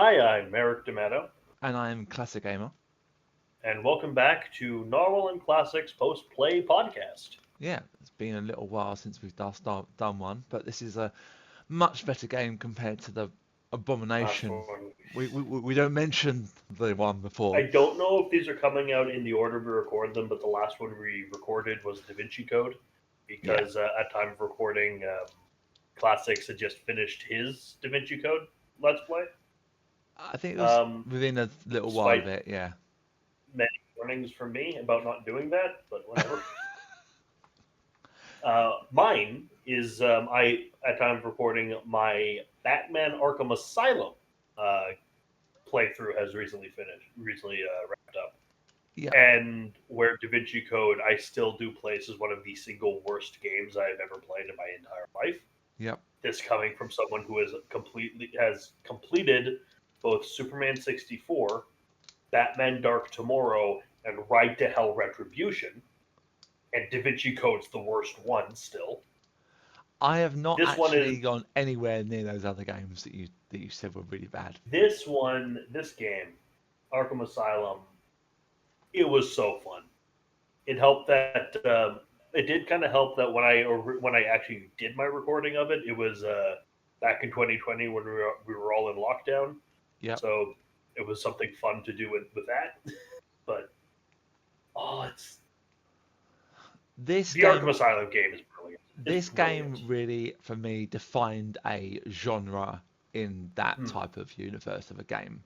Hi, I'm Merrick D'Amato, And I'm ClassixGamer. and welcome back to Narwhal and Classics Post Play Podcast. Yeah, it's been a little while since we've done one, but this is a much better game compared to the Last Abomination. one. We don't mention the one I before. don't know if these are coming out in the order we record them, but the last one we recorded was Da Vinci Code Yeah, because at time of recording, Classics had just finished his Da Vinci Code Let's Play, I think it was um, within a little while despite of it. Yeah, many warnings from me about not doing that, but whatever. Mine is I at time of recording my Batman Arkham Asylum uh, playthrough has recently wrapped up, yeah, and where Da Vinci Code I still do place as one of the single worst games I've ever played in my entire life. yep. This coming from someone who has completed both Superman 64, Batman Dark Tomorrow, and Ride to Hell Retribution, and Da Vinci Code's the worst one still. I have not This one is actually gone anywhere near those other games that you said were really bad. this game, Arkham Asylum. It was so fun. It helped that it did kind of help that when I actually did my recording of it, it was back in 2020 when we were all in lockdown. Yep. So it was something fun to do with that. But it's This the Arkham game, Asylum game is brilliant. It's this brilliant. game really, for me, defined a genre in that Hmm. type of universe of a game.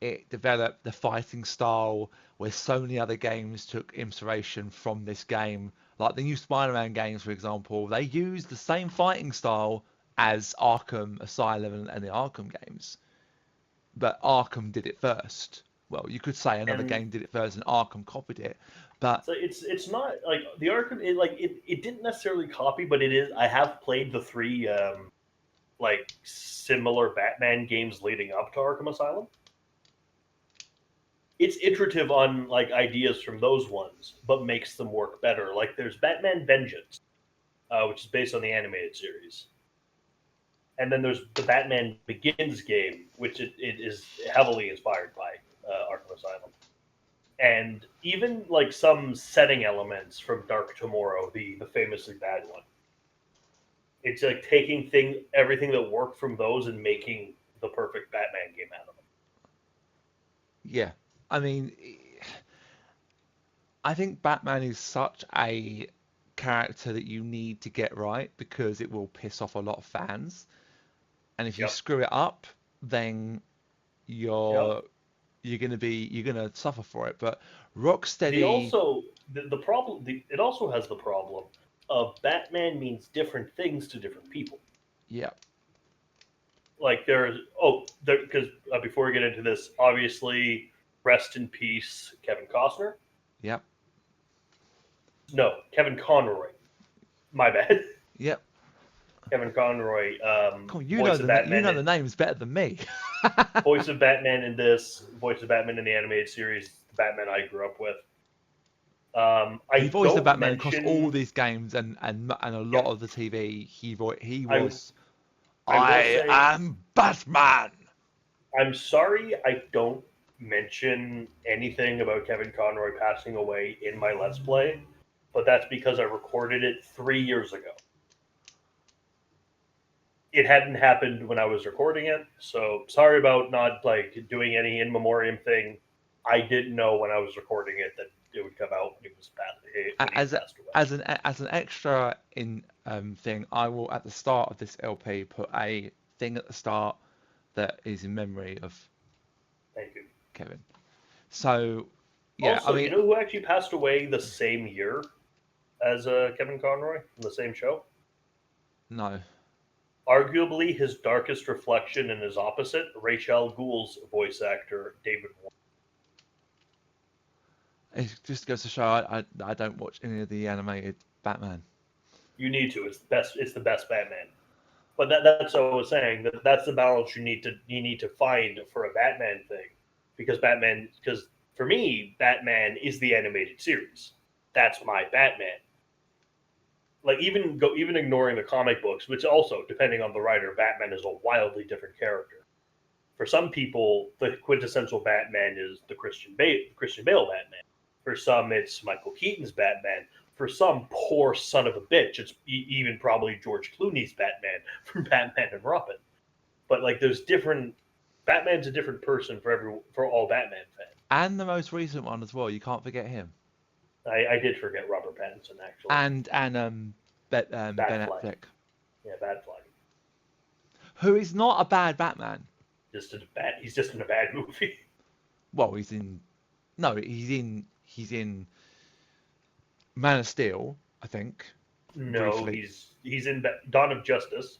It developed the fighting style where so many other games took inspiration from this game. Like the new Spider-Man games, for example, they use the same fighting style as Arkham Asylum and the Arkham games, but Arkham did it first. Well, you could say another And game did it first and Arkham copied it, but so it's not like the Arkham. It didn't necessarily copy, but it is. I have played the three like similar Batman games leading up to Arkham Asylum. It's iterative on like ideas from those ones, but makes them work better. Like there's Batman Vengeance, which is based on the animated series, and then there's the Batman Begins game, which it is heavily inspired by Arkham Asylum, and even like some setting elements from Dark Tomorrow, the famously bad one. It's like taking everything that worked from those and making the perfect Batman game out of them. yeah. I mean, I think Batman is such a character that you need to get right because it will piss off a lot of fans. And if you Yep. screw it up, then Yep. you're you're gonna suffer for it. But The Rocksteady, also the problem it also has the problem of Batman means different things to different people. yeah, Like there's because before we get into this, obviously, rest in peace, Kevin Costner. yep, No, Kevin Conroy. My bad. yep. Kevin Conroy, Come on, voice of you Batman know in the names better than me. voice of Batman in this, voice of Batman in the animated series, the Batman I grew up with. He I voiced the don't Batman across all mention. these games and a lot Yep. of the TV. He I was I will I say am Batman. I'm sorry I don't mention anything about Kevin Conroy passing away in my Let's Play, but that's because I recorded it 3 years ago. It hadn't happened when I was recording it, so sorry about not like doing any in memoriam thing. I didn't know when I was recording it that it would come out when he had As passed away. as an extra in thing, I will at the start of this LP put a thing at the start that is in memory of Thank you. Kevin. So yeah, I Also, mean, you know who actually passed away the same year as Kevin Conroy from the same show? no, Arguably his darkest reflection and his opposite, Rachel Ghoul's voice actor, David Warren. it just goes to show I don't watch any of the animated Batman. You need to. It's the best. It's the best Batman. But that's what I was saying. That's the balance you need to find for a Batman thing, because for me Batman is the animated series. That's my Batman. Like even ignoring the comic books, which also depending on the writer, Batman is a wildly different character. For some people, the quintessential Batman is the Christian Bale Batman. For some, it's Michael Keaton's Batman. For some poor son of a bitch, it's even probably George Clooney's Batman from Batman and Robin. But like, there's different. Batman's a different person for all Batman fans. And the most recent one as well. You can't forget him. I did forget Robert Pattinson actually. And Ben Batfleck. Affleck, Yeah, Batfleck. who is not a bad Batman. He's just in a bad movie. Well, he's in Man of Steel, I think. No, Briefly. he's in Dawn of Justice.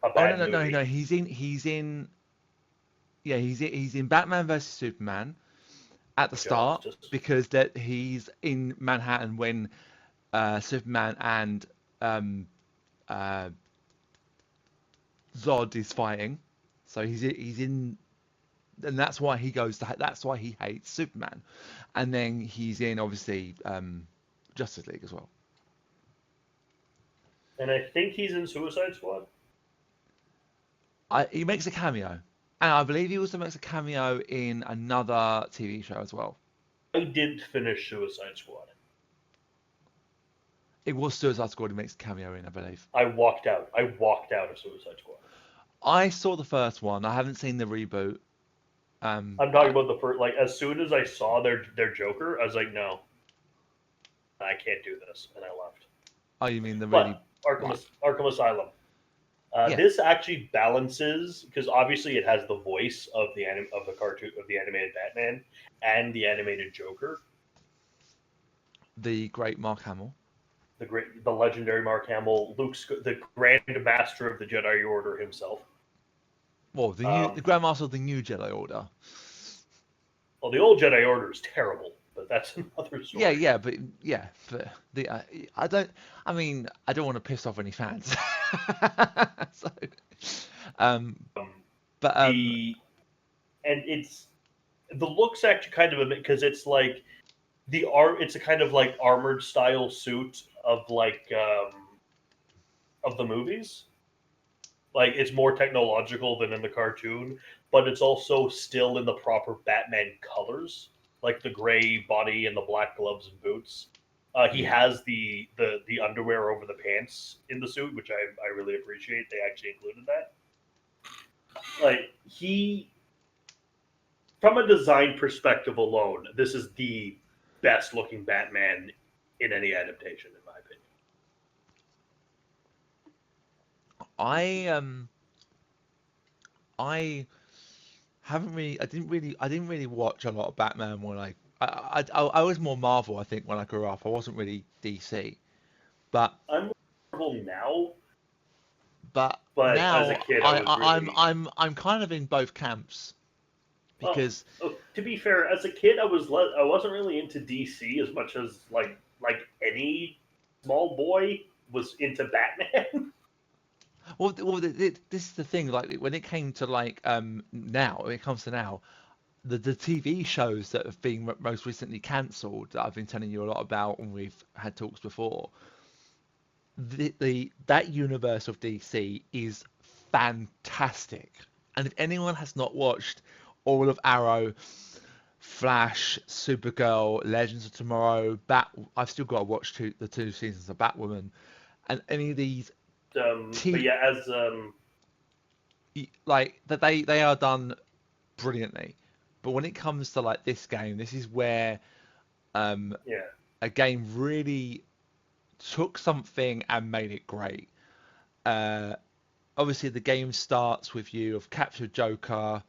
A Oh bad no, movie. he's in Batman versus Superman at the start because that he's in Manhattan when Superman and Zod is fighting. So he's in, and that's why he that's why he hates Superman, and then he's in obviously Justice League as well. And I think he's in Suicide Squad. He makes a cameo, and I believe he also makes a cameo in another TV show as well. I didn't finish Suicide Squad. It was Suicide Squad he makes a cameo in, I believe. I walked out of Suicide Squad. I saw the first one. I haven't seen the reboot. I'm talking about the first. Like, as soon as I saw their Joker, I was like, no, I can't do this, and I left. Oh, you mean the But really? Arkham Asylum. Yeah. This actually balances because obviously it has the voice of the cartoon of the animated Batman and the animated Joker. The great Mark Hamill. The legendary Mark Hamill, the Grand Master of the Jedi Order himself. Well, the Grandmaster of the New Jedi Order. Well, the old Jedi Order is terrible, but that's another story. But the I don't want to piss off any fans. So, and it's the looks actually kind of a bit because it's like it's a kind of like armored style suit of like of the movies. Like, it's more technological than in the cartoon, but it's also still in the proper Batman colors, like the gray body and the black gloves and boots. He has the underwear over the pants in the suit, which I really appreciate. They actually included that. Like, from a design perspective alone, this is the best looking Batman in any adaptation, in my opinion. I didn't really watch a lot of Batman when I was more Marvel, I think, when I grew up. I wasn't really DC, but I'm Marvel now. But now as a kid, I'm kind of in both camps because to be fair, as a kid, I wasn't really into DC as much as like any small boy was into Batman. Well, this is the thing. Like, when it came to now, when it comes to now, the TV shows that have been most recently cancelled that I've been telling you a lot about, and we've had talks before. That universe of DC is fantastic, and if anyone has not watched all of Arrow, Flash, Supergirl, Legends of Tomorrow, I've still got to watch the 2 seasons of Batwoman, and any of these. But yeah, as like that they are done brilliantly, but when it comes to like this game, this is where a game really took something and made it great. Obviously the game starts with you have captured Joker.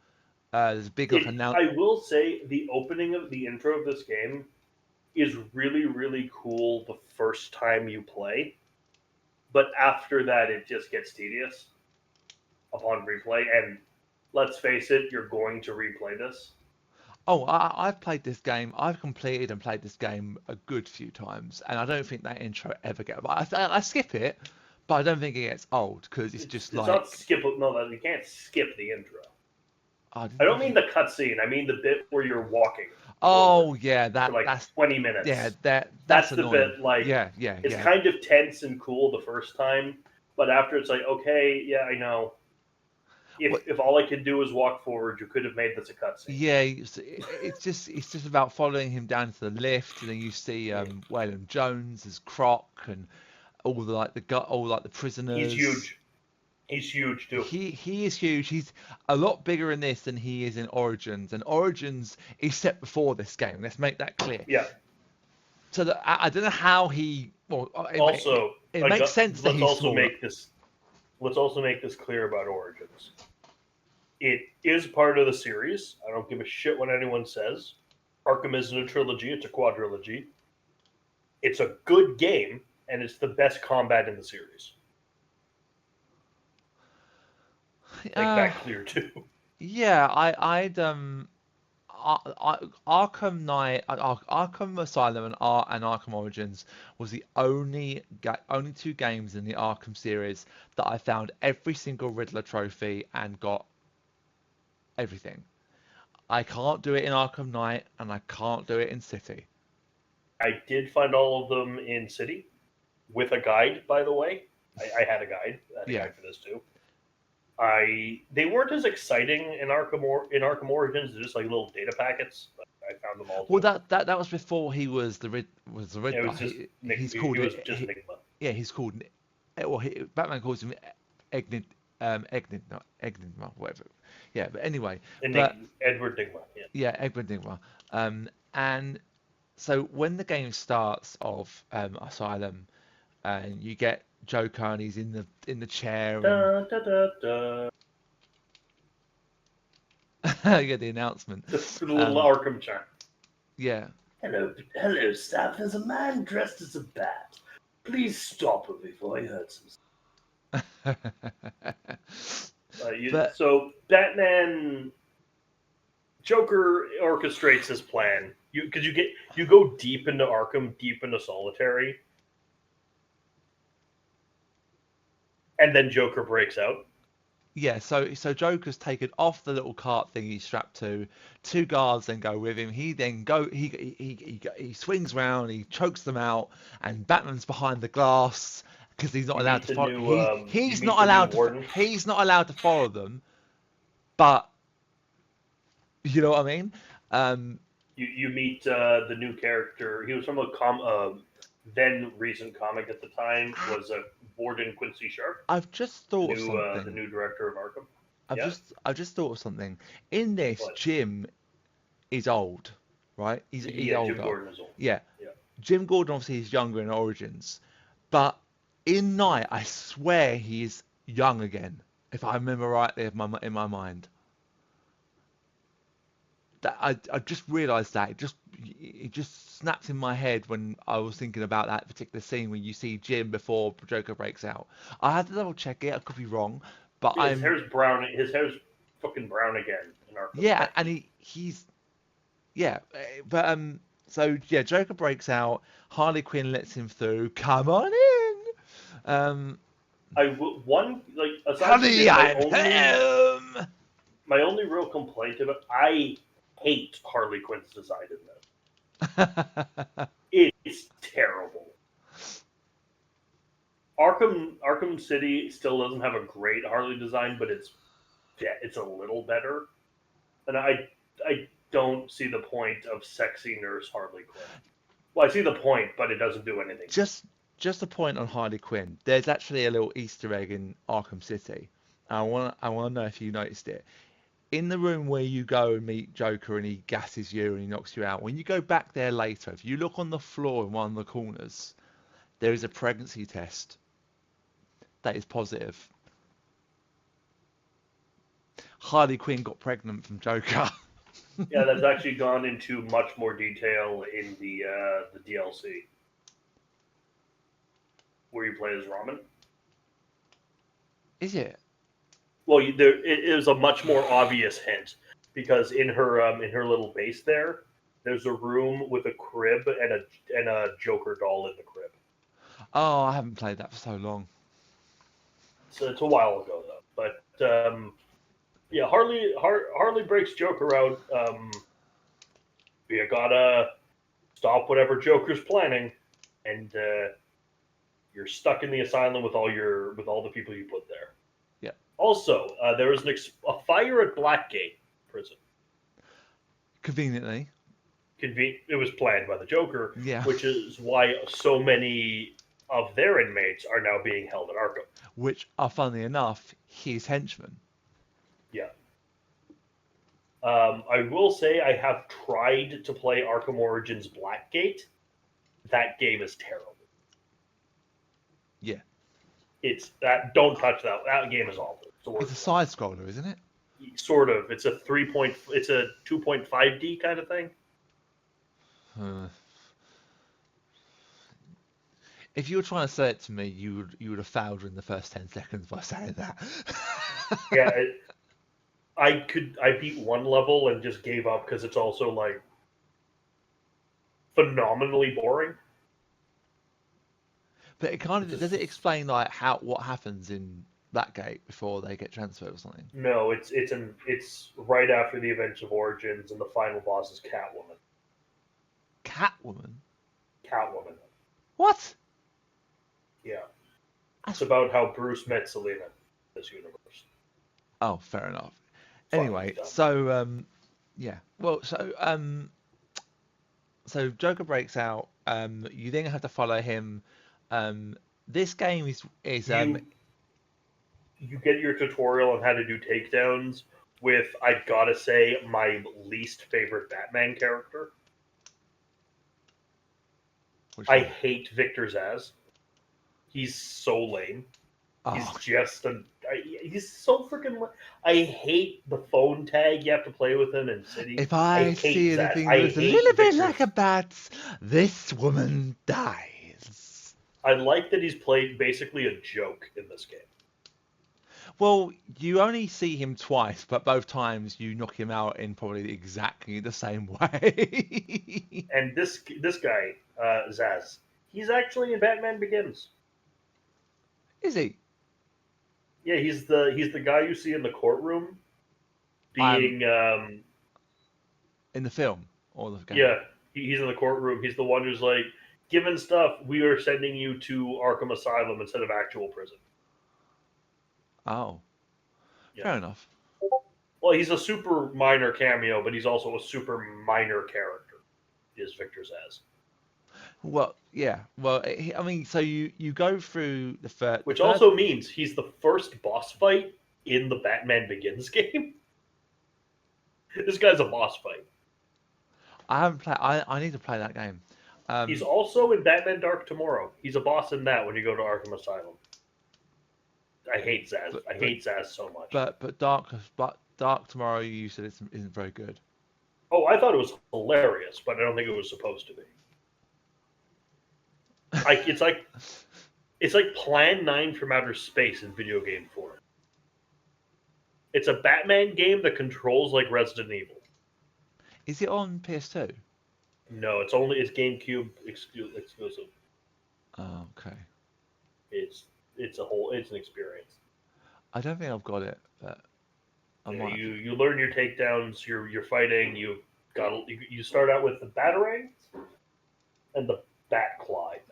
There's a big announcement. I will say the opening of the intro of this game is really, really cool the first time you play. But after that, it just gets tedious upon replay. And let's face it, you're going to replay this. Oh, I've played this game. I've completed and played this game a good few times, and I don't think that intro ever gets. I skip it, but I don't think it gets old because it's not skippable. No, you can't skip the intro. I don't mean the cutscene. I mean the bit where you're walking. Oh yeah, that's 20 minutes. Yeah, that's the bit. Like, it's kind of tense and cool the first time, but after it's like, okay, yeah, I know. If all I could do was walk forward, you could have made this a cutscene. Yeah, it's just about following him down to the lift, and then you see Waylon Jones as Croc and all the prisoners. He's huge. He's huge too. He is huge. He's a lot bigger in this than he is in Origins, and Origins is set before this game. Let's make that clear. Yeah. So I don't know how he. Well, it makes sense that he's smaller. Let's also make this clear about Origins. It is part of the series. I don't give a shit what anyone says. Arkham isn't a trilogy; it's a quadrilogy. It's a good game, and it's the best combat in the series. Make that clear too. Yeah, Arkham Knight, Arkham Asylum, and Arkham Origins was the only two games in the Arkham series that I found every single Riddler trophy and got everything. I can't do it in Arkham Knight, and I can't do it in City. I did find all of them in City with a guide, by the way. I had a guide. I had a guide for this too. They weren't as exciting in Arkham Origins. They're just like little data packets. But I found them all. Well, that was before he was the Riddler. Yeah, it was just Enigma. Yeah, he's called. Well, Batman calls him Enigma, whatever. Yeah, but anyway. Edward Nigma. Yeah, Edward Nigma. And so when the game starts of Asylum, and you get Joker and he's in the chair. Da, da, da, da. You get the announcement. The little Arkham chant. Yeah. Hello, staff. There's a man dressed as a bat. Please stop him before he hurts himself. So Batman, Joker orchestrates his plan. Because you go deep into Arkham, deep into Solitary. And then Joker breaks out. Yeah, so Joker's taken off the little cart thing he's strapped to. Two guards then go with him. He then he swings round, he chokes them out, and Batman's behind the glass because he's not allowed to follow. He's not allowed to follow them. But you know what I mean? You meet the new character. He was from a then recent comic at the time was Borden Quincy Sharp. I've just thought of something. The new director of Arkham. I've just thought of something. In this, Jim is old, right? He's older. Jim Gordon is old. Yeah. Jim Gordon obviously is younger in Origins, but in Night, I swear he is young again. If I remember rightly, in my mind. That I just realised that it just snapped in my head when I was thinking about that particular scene when you see Jim before Joker breaks out. I had to double check it. I could be wrong, but his hair's brown. His hair's fucking brown again in Arkham. Yeah, and he's but so yeah, Joker breaks out. Harley Quinn lets him through. Come on in. Honey, I'm home. My only real complaint about I hate Harley Quinn's design in this. It's terrible. Arkham City still doesn't have a great Harley design, but it's a little better. And I don't see the point of sexy nurse Harley Quinn. Well, I see the point, but it doesn't do anything. Just a point on Harley Quinn. There's actually a little Easter egg in Arkham City. I want to know if you noticed it. In the room where you go and meet Joker and he gasses you and he knocks you out, when you go back there later, if you look on the floor in one of the corners, there is a pregnancy test that is positive. Harley Quinn got pregnant from Joker. Yeah, that's actually gone into much more detail in the DLC, where you play as Ramen. Is it? Well, it is a much more obvious hint because in her little base there's a room with a crib and a Joker doll in the crib. Oh, I haven't played that for so long. So it's a while ago though. But yeah, Harley breaks Joker out. You gotta stop whatever Joker's planning, and you're stuck in the asylum with all the people you put there. Also, there was a fire at Blackgate prison. Conveniently. It was planned by the Joker, Yeah. which is why so many of their inmates are now being held at Arkham. Which are, funnily enough, his henchmen. Yeah. I will say I have tried to play Arkham Origins Blackgate. That game is terrible. Yeah. It's that. Don't touch that. That game is awful. It's the It's a worst side scroller, isn't it? one. Sort of. It's a 3 point. It's a 2.5D kind of thing. Uh, if you were trying to say it to me, you would have failed in the first 10 seconds by saying that. Yeah. I beat one level and just gave up because it's also like phenomenally boring. But it kind of does it explain like what happens in that gate before they get transferred or something? No, it's right after the events of Origins, and the final boss is Catwoman. Catwoman? Catwoman. What? Yeah. That's... It's about how Bruce met Selina in this universe. Oh, fair enough. Fucking Anyway, dumb. so yeah. Well, so Joker breaks out. You then have to follow him. This game is you get your tutorial on how to do takedowns with, I've got to say, my least favorite Batman character. I hate Victor Zsasz. He's so lame. He's just he's so freaking. I hate the phone tag you have to play with him in City. If I see anything that looks a little bit like a bat, this woman dies. I like that he's played basically a joke in this game. Well, you only see him twice, but both times you knock him out in probably exactly the same way. And this guy, Zsasz, he's actually in Batman Begins. Is he? Yeah, he's the guy you see in the courtroom, being in the film or the game. Yeah, he's in the courtroom. He's the one who's like, given stuff, we are sending you to Arkham Asylum instead of actual prison. Oh, Yeah. fair enough. Well, he's a super minor cameo, but he's also a super minor character. Is Victor Zsasz. Well, yeah. Well, I mean, so you go through the first, which also means he's the first boss fight in the Batman Begins game. This guy's a boss fight. I haven't played. I need to play that game. He's also in Batman Dark Tomorrow. He's a boss in that when you go to Arkham Asylum. I hate Zsasz. I hate Zsasz so much. But Dark Tomorrow, you said isn't very good. Oh, I thought it was hilarious, but I don't think it was supposed to be. It's like Plan 9 from Outer Space in video game form. It's a Batman game that controls like Resident Evil. Is it on PS2? No, it's GameCube exclusive. Oh, okay. It's an experience. I don't think I've got it, but you learn your takedowns. You're fighting. You start out with the Batarang and the Batclaw. I think.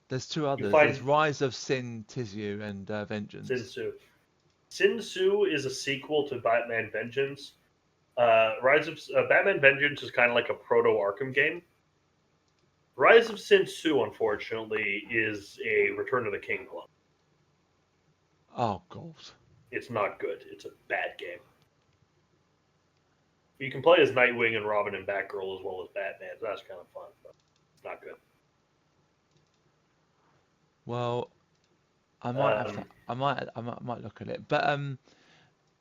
There's two others. There's Rise of Sin Tzu and Vengeance. Sin Tzu is a sequel to Batman Vengeance. Batman Vengeance is kind of like a proto Arkham game. Rise of Sin Tzu, unfortunately, is a Return of the King clone. Oh god. It's not good. It's a bad game. You can play as Nightwing and Robin and Batgirl as well as Batman. So that's kind of fun, but it's not good. Well, I might look at it, but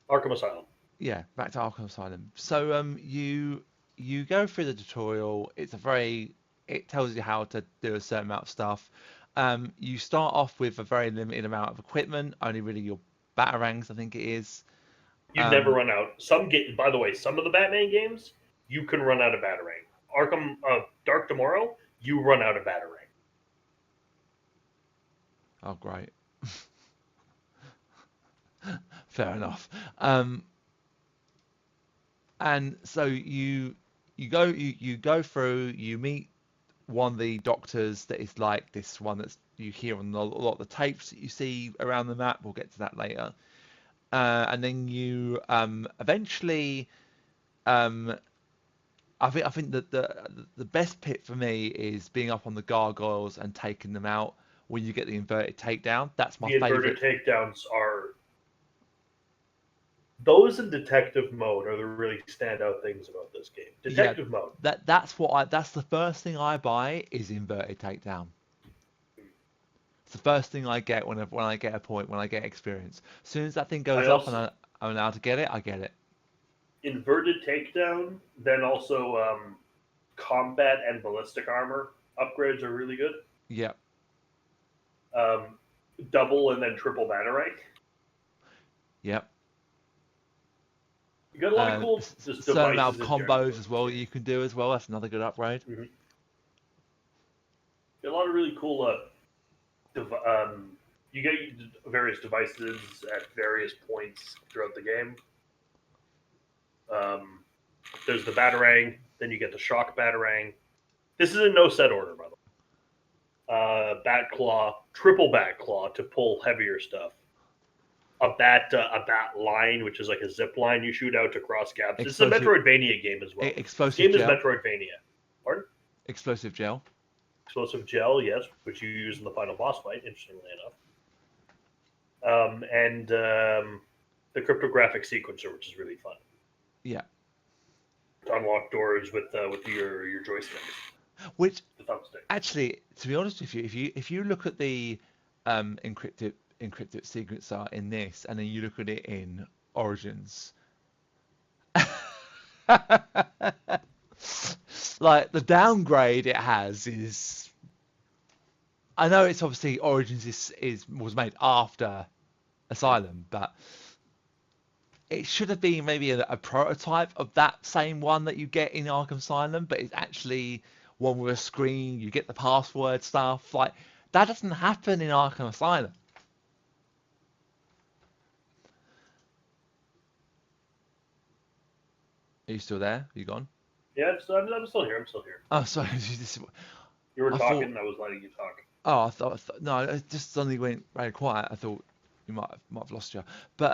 Arkham Asylum. Yeah, back to Arkham Asylum. So you go through the tutorial. It tells you how to do a certain amount of stuff. You start off with a very limited amount of equipment, only really your batarangs, I think it is. You never run out. By the way, some of the Batman games, you can run out of batarang. Arkham Dark Tomorrow, you run out of batarang. Oh, great. Fair enough. And so you go through, you meet one of the doctors that is like this one that's you hear on a lot of the tapes that you see around the map. We'll get to that later. And then you eventually, um, I think that the best pit for me is being up on the gargoyles and taking them out when you get the inverted takedown. That's my The inverted favorite. takedowns are those in detective mode are the really standout things about this game. Yeah, Detective mode. that's the first thing I buy is inverted takedown. It's the first thing I get when I get a point, when I get experience. As soon as that thing I goes off and also I'm allowed to get it, I get it. inverted takedown, then also combat and ballistic armor upgrades are really good. Yeah, Um, double and then triple batarang. yeah. You got a lot of cool just Certain amount devices of in there. combos as well you can do as well. That's another good upgrade. Mm-hmm. Got a lot of really cool. You get various devices at various points throughout the game. Um, there's the batarang, then you get the shock batarang. This is in no set order, by the way. Bat claw, triple bat claw to pull heavier stuff. A bat line, which is like a zip line you shoot out to cross gaps. It's a Explosive, Metroidvania game as well. This explosive game is gel, Metroidvania. Pardon? explosive gel. Explosive gel, yes, which you use in the final boss fight. Interestingly enough, and the cryptographic sequencer, which is really fun. Yeah. To unlock doors with your joystick, Which the thumbstick. actually, to be honest with you, if you look at the encrypted sequencer in this, and then you look at it in Origins, like the downgrade it has is, I know it's obviously Origins was made after Asylum, but it should have been maybe a prototype of that same one that you get in Arkham Asylum, but it's actually one with a screen. You get the password stuff. Like that doesn't happen in Arkham Asylum. Are you still there? Are you gone? Yeah, I'm still here. I'm still here. Oh, sorry. You were I talking, thought. and I was letting you talk. Oh, I thought no. It just suddenly went very quiet. I thought you might have lost you. But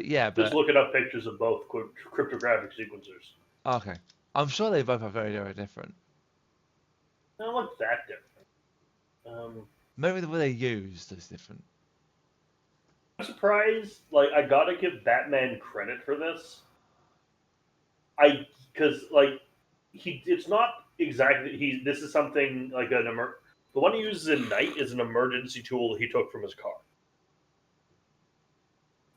yeah. Just But looking up pictures of both cryptographic sequencers. okay. I'm sure they both are very very different. They don't look that different. Maybe the way they're used is different. I'm surprised. Like, I gotta give Batman credit for this. Because it's not exactly this is something like the one he uses in Night is an emergency tool he took from his car.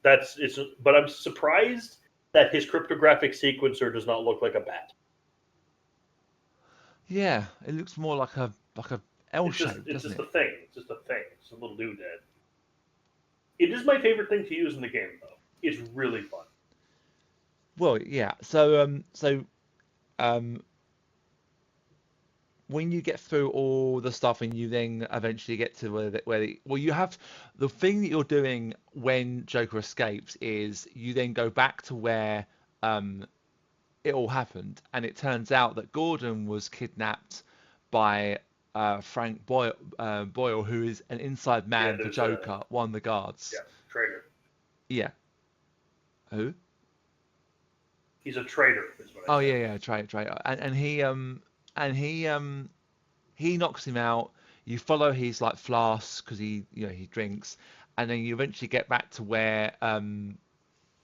But I'm surprised that his cryptographic sequencer does not look like a bat. Yeah, it looks more like a L shape, It's doesn't just it? a thing. It's just a thing. It's a little doodad. It is my favorite thing to use in the game, though. It's really fun. Well, yeah. So um, when you get through all the stuff and you then eventually get to well, you have the thing that you're doing when Joker escapes is you then go back to where it all happened, and it turns out that Gordon was kidnapped by Frank Boyle, who is an inside Yeah, man for Joker, one of the guards. yeah, traitor. Yeah. Who? He's a traitor, is what I Oh said. yeah, traitor. And he knocks him out. You follow his like flask because he drinks, and then you eventually get back to where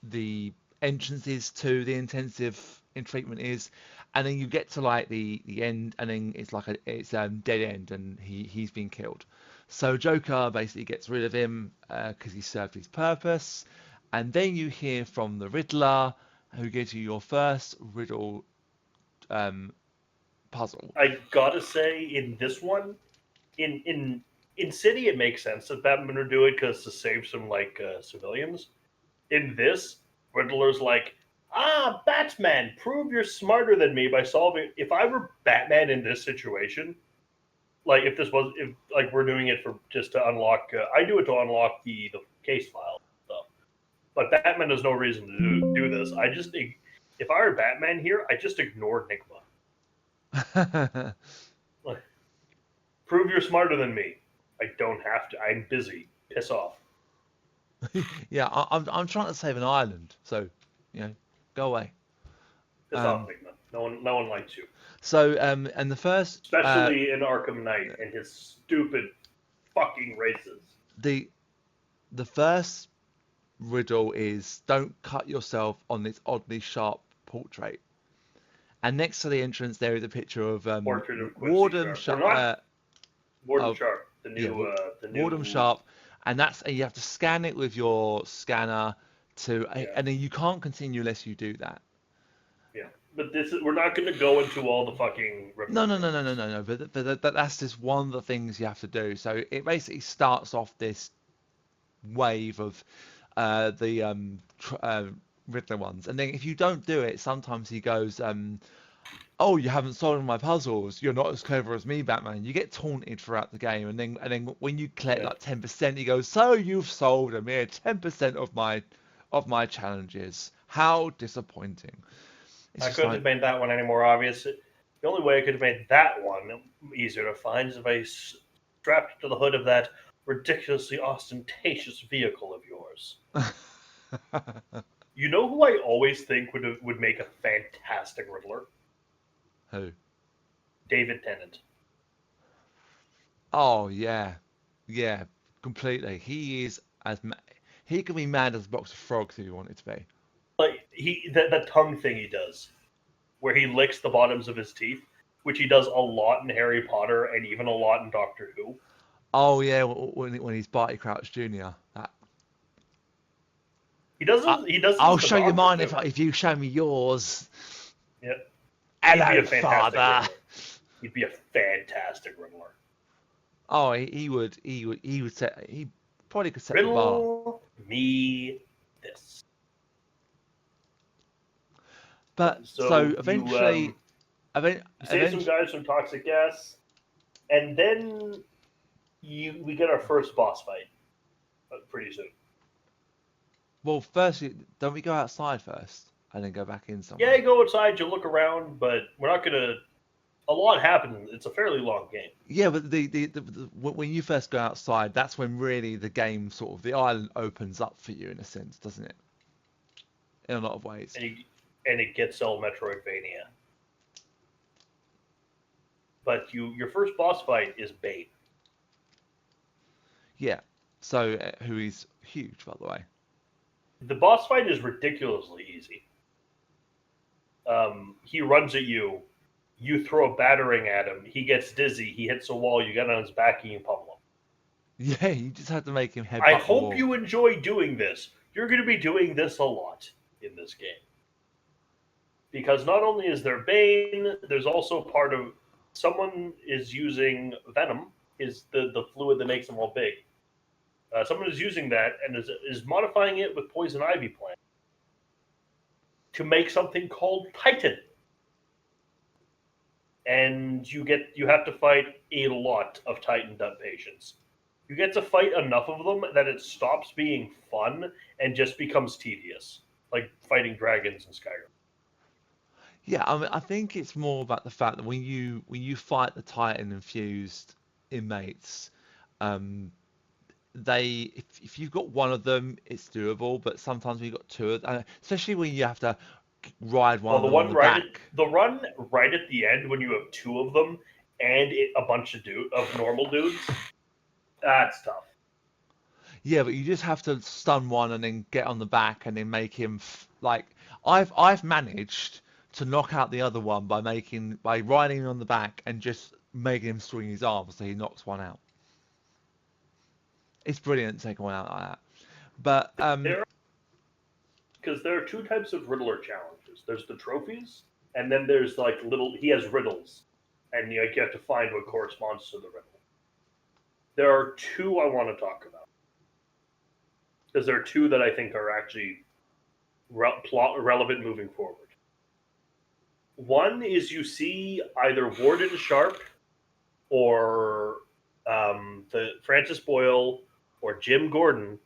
the entrance is to the intensive in treatment is, and then you get to like the end, and then it's like it's dead end, and he's been killed. So Joker basically gets rid of him because he served his purpose, and then you hear from the Riddler, who gives you your first riddle um, puzzle. I gotta say, in this one, in City, it makes sense that Batman would do it because to save some civilians. In this, Riddler's like, Batman, prove you're smarter than me by solving. If I were Batman in this situation, like if like we're doing it for just to unlock, I do it to unlock the case file stuff. But Batman has no reason to do this. If I were Batman here, I just ignore Enigma. Prove you're smarter than me. I don't have to. I'm busy. Piss off. Yeah, I'm trying to save an island, so go away. Piss off, Um, Migma. No one likes you. so and the first Especially in Arkham Knight and his stupid fucking races. the the first riddle is don't cut yourself on this oddly sharp portrait. And next to the entrance there is a picture of Portrait of Quincy Wardham Sharp. Or not Warden of Sharp. The yeah, new the Wardham new Sharp, and you have to scan it with your scanner yeah. and then you can't continue unless you do that. Yeah. But we're not gonna go into all the fucking No, Riddler no, no, no, things. no, no, no. But that's just one of the things you have to do. So it basically starts off this wave of the Riddler ones, and then if you don't do it, sometimes he goes, "Oh, you haven't solved my puzzles. You're not as clever as me, Batman." You get taunted throughout the game, and then when you collect Yeah. like 10%, he goes, "So you've solved a mere 10% of my challenges. How disappointing!" It's I just couldn't like, have made that one any more obvious. The only way I could have made that one easier to find is if I strapped it to the hood of that ridiculously ostentatious vehicle of yours. You know who I always think would make a fantastic Riddler? who? David Tennant. Oh yeah, yeah, completely. He can be mad as a box of frogs if he wanted to be. Like the tongue thing he does, where he licks the bottoms of his teeth, which he does a lot in Harry Potter and even a lot in Doctor Who. Oh yeah, when he's Barty Crouch Jr. That He does I, this, he does this I'll with the show you Doctor mine too. if you show me yours. Yeah, he'd be Hello, a fantastic father. Riddler. He'd be a fantastic Riddler. Oh, he probably could set the bar. Riddle me this. But so So eventually, you save some guys from toxic gas, and then we get our first boss fight pretty soon. well, firstly, don't we go outside first and then go back in Yeah, somewhere? you go outside, you look around, but we're not gonna. A lot happens. It's a fairly long game. Yeah, but when you first go outside, that's when really the game sort of the island opens up for you in a sense, doesn't it? In a lot of ways. And it gets all Metroidvania. But your first boss fight is Bane. Yeah. So who is huge, by the way. The boss fight is ridiculously easy. He runs at you. You throw a battering at him. He gets dizzy. He hits a wall. You get on his back and you pummel him. Yeah, you just have to make him I headbutt the hope wall. you enjoy doing this. You're going to be doing this a lot in this game. Because not only is there Bane, there's also part of someone is using Venom, is the fluid that makes them all big. Someone is using that and is modifying it with poison ivy plant to make something called Titan. And you have to fight a lot of Titan Dub patients. You get to fight enough of them that it stops being fun and just becomes tedious, like fighting dragons in Skyrim. Yeah, I mean, I think it's more about the fact that when you fight the Titan infused inmates, um, if you've got one of them, it's doable. But sometimes we've got two, especially when you have to ride one Oh, of them on the back. the run right at the end when you have two of them and a bunch of normal dudes. That's tough. Yeah, but you just have to stun one and then get on the back and then make him like I've managed to knock out the other one by riding him on the back and just making him swing his arms so he knocks one out. It's brilliant taking one out like that. But Because there are two types of Riddler challenges. There's the trophies, and then there's like he has riddles, and you have to find what corresponds to the riddle. There are two I want to talk about because there are two that I think are actually plot relevant moving forward. One is you see either Warden Sharp or the Francis Boyle or Jim Gordon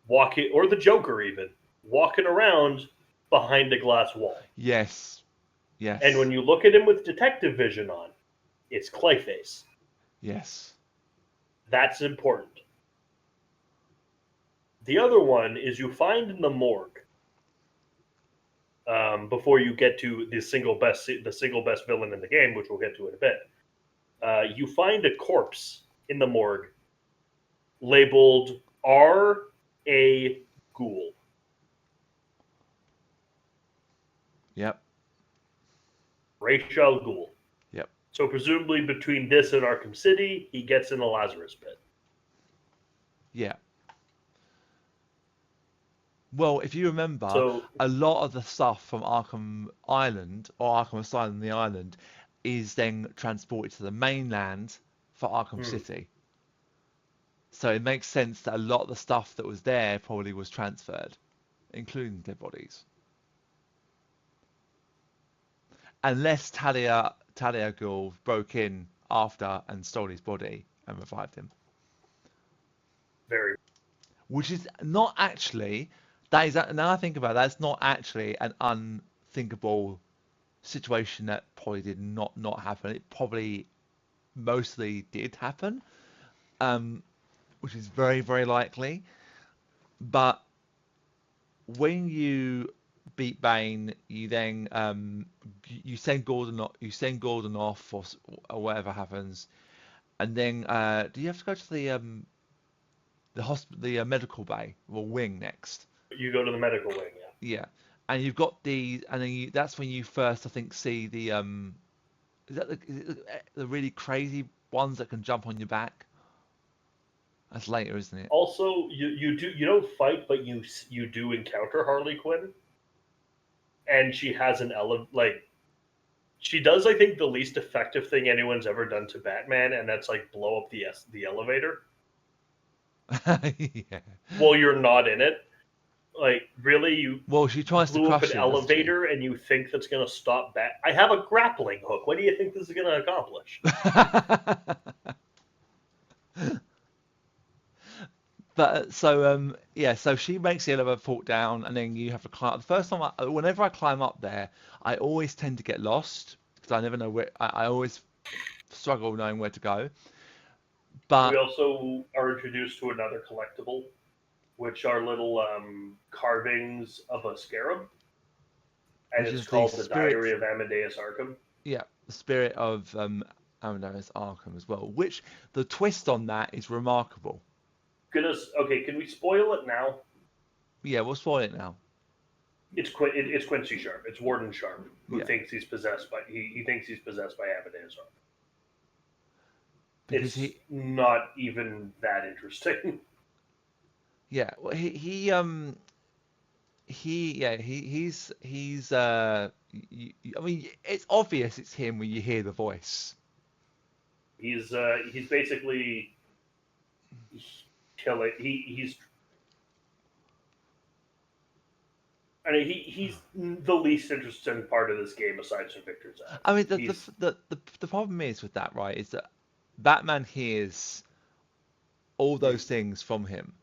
walking, or the Joker even walking around behind a glass wall. yes, yes. And when you look at him with detective vision on, it's Clayface. Yes. That's important. The other one is you find in the morgue, before you get to the single best villain in the game, which we'll get to in a bit. You find a corpse in the morgue labeled R.A. Ghoul. Yep. Ra's al Ghul. Yep. So presumably between this and Arkham City, he gets in a Lazarus pit. Yeah. Well, if you remember, So a lot of the stuff from Arkham Island or Arkham Asylum, the island, is then transported to the mainland for Arkham City. So it makes sense that a lot of the stuff that was there probably was transferred, including dead bodies. Unless Talia Ghul broke in after and stole his body and revived him. very. Which is not actually, that is, now I think about it, that's not actually an unthinkable situation that probably did not happen. It probably mostly did happen, which is very, very likely. But when you beat Bane, you then you send Gordon off, or whatever happens, and then do you have to go to the medical bay or wing next? You go to the medical wing, yeah. Yeah, and you've got and then that's when you first, I think, see the is it the really crazy ones that can jump on your back? That's later, isn't it? Also, you don't fight, but you do encounter Harley Quinn, and she has she does, I think, the least effective thing anyone's ever done to Batman, and that's like blow up the elevator Yeah. while you're not in it. Like, really, you Well, she tries to blew up an crush it, doesn't she? elevator, and you think that's going to stop Bat? I have a grappling hook. What do you think this is going to accomplish? But so yeah, so she makes the elevator fall down, and then you have to climb. The first time, whenever I climb up there, I always tend to get lost because I never know where. I always struggle knowing where to go. We But also are introduced to another collectible, which are little carvings of a scarab, and which it's is the called the Diary spirit, of Amadeus Arkham. yeah, the spirit of Amadeus Arkham as well. Which the twist on that is remarkable. Goodness, okay, can we spoil it now? Yeah, we'll spoil it now. It's Quincy Sharp. It's Warden Sharp who Yeah, thinks he's possessed by he thinks he's possessed by Amadeus Arkham. because It's not even that interesting. yeah, well, he's I mean, it's obvious it's him when you hear the voice. He's basically killing. He's I mean he's the least interesting part of this game aside from Victor Zsasz. I mean, He's the problem is with that, right, is that Batman hears all those things from him,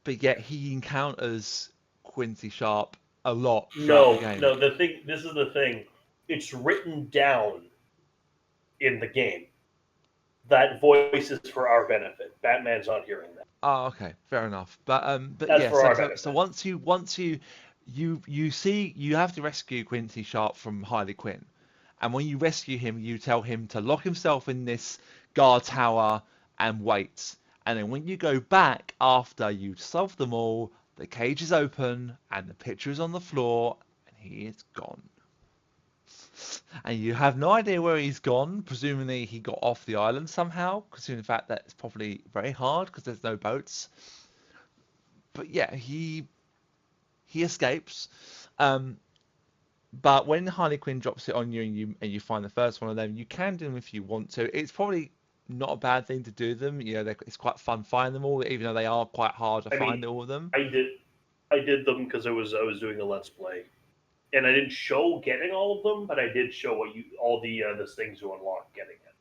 but yeah. yet he encounters Quincy Sharp a lot throughout the No, game. no. This is the thing. It's written down in the game. That voice is for our benefit. Batman's not hearing that. Oh, okay, fair enough. But That's yeah, for our so benefit. you see you have to rescue Quincy Sharp from Harley Quinn, and when you rescue him, you tell him to lock himself in this guard tower and wait. And then when you go back after you solve them all, the cage is open and the picture is on the floor, and he is gone. And you have no idea where he's gone. Presumably he got off the island somehow, considering the fact that it's probably very hard because there's no boats. But yeah, he escapes. Um, but when Harley Quinn drops it on you and you find the first one of them, you can do them if you want to. It's probably not a bad thing to do them. You know, it's quite fun finding them all, even though they are quite hard to I mean, find all of them. I did I did them because I was doing a let's play, and I didn't show getting all of them, but I did show what you all the things to unlock getting it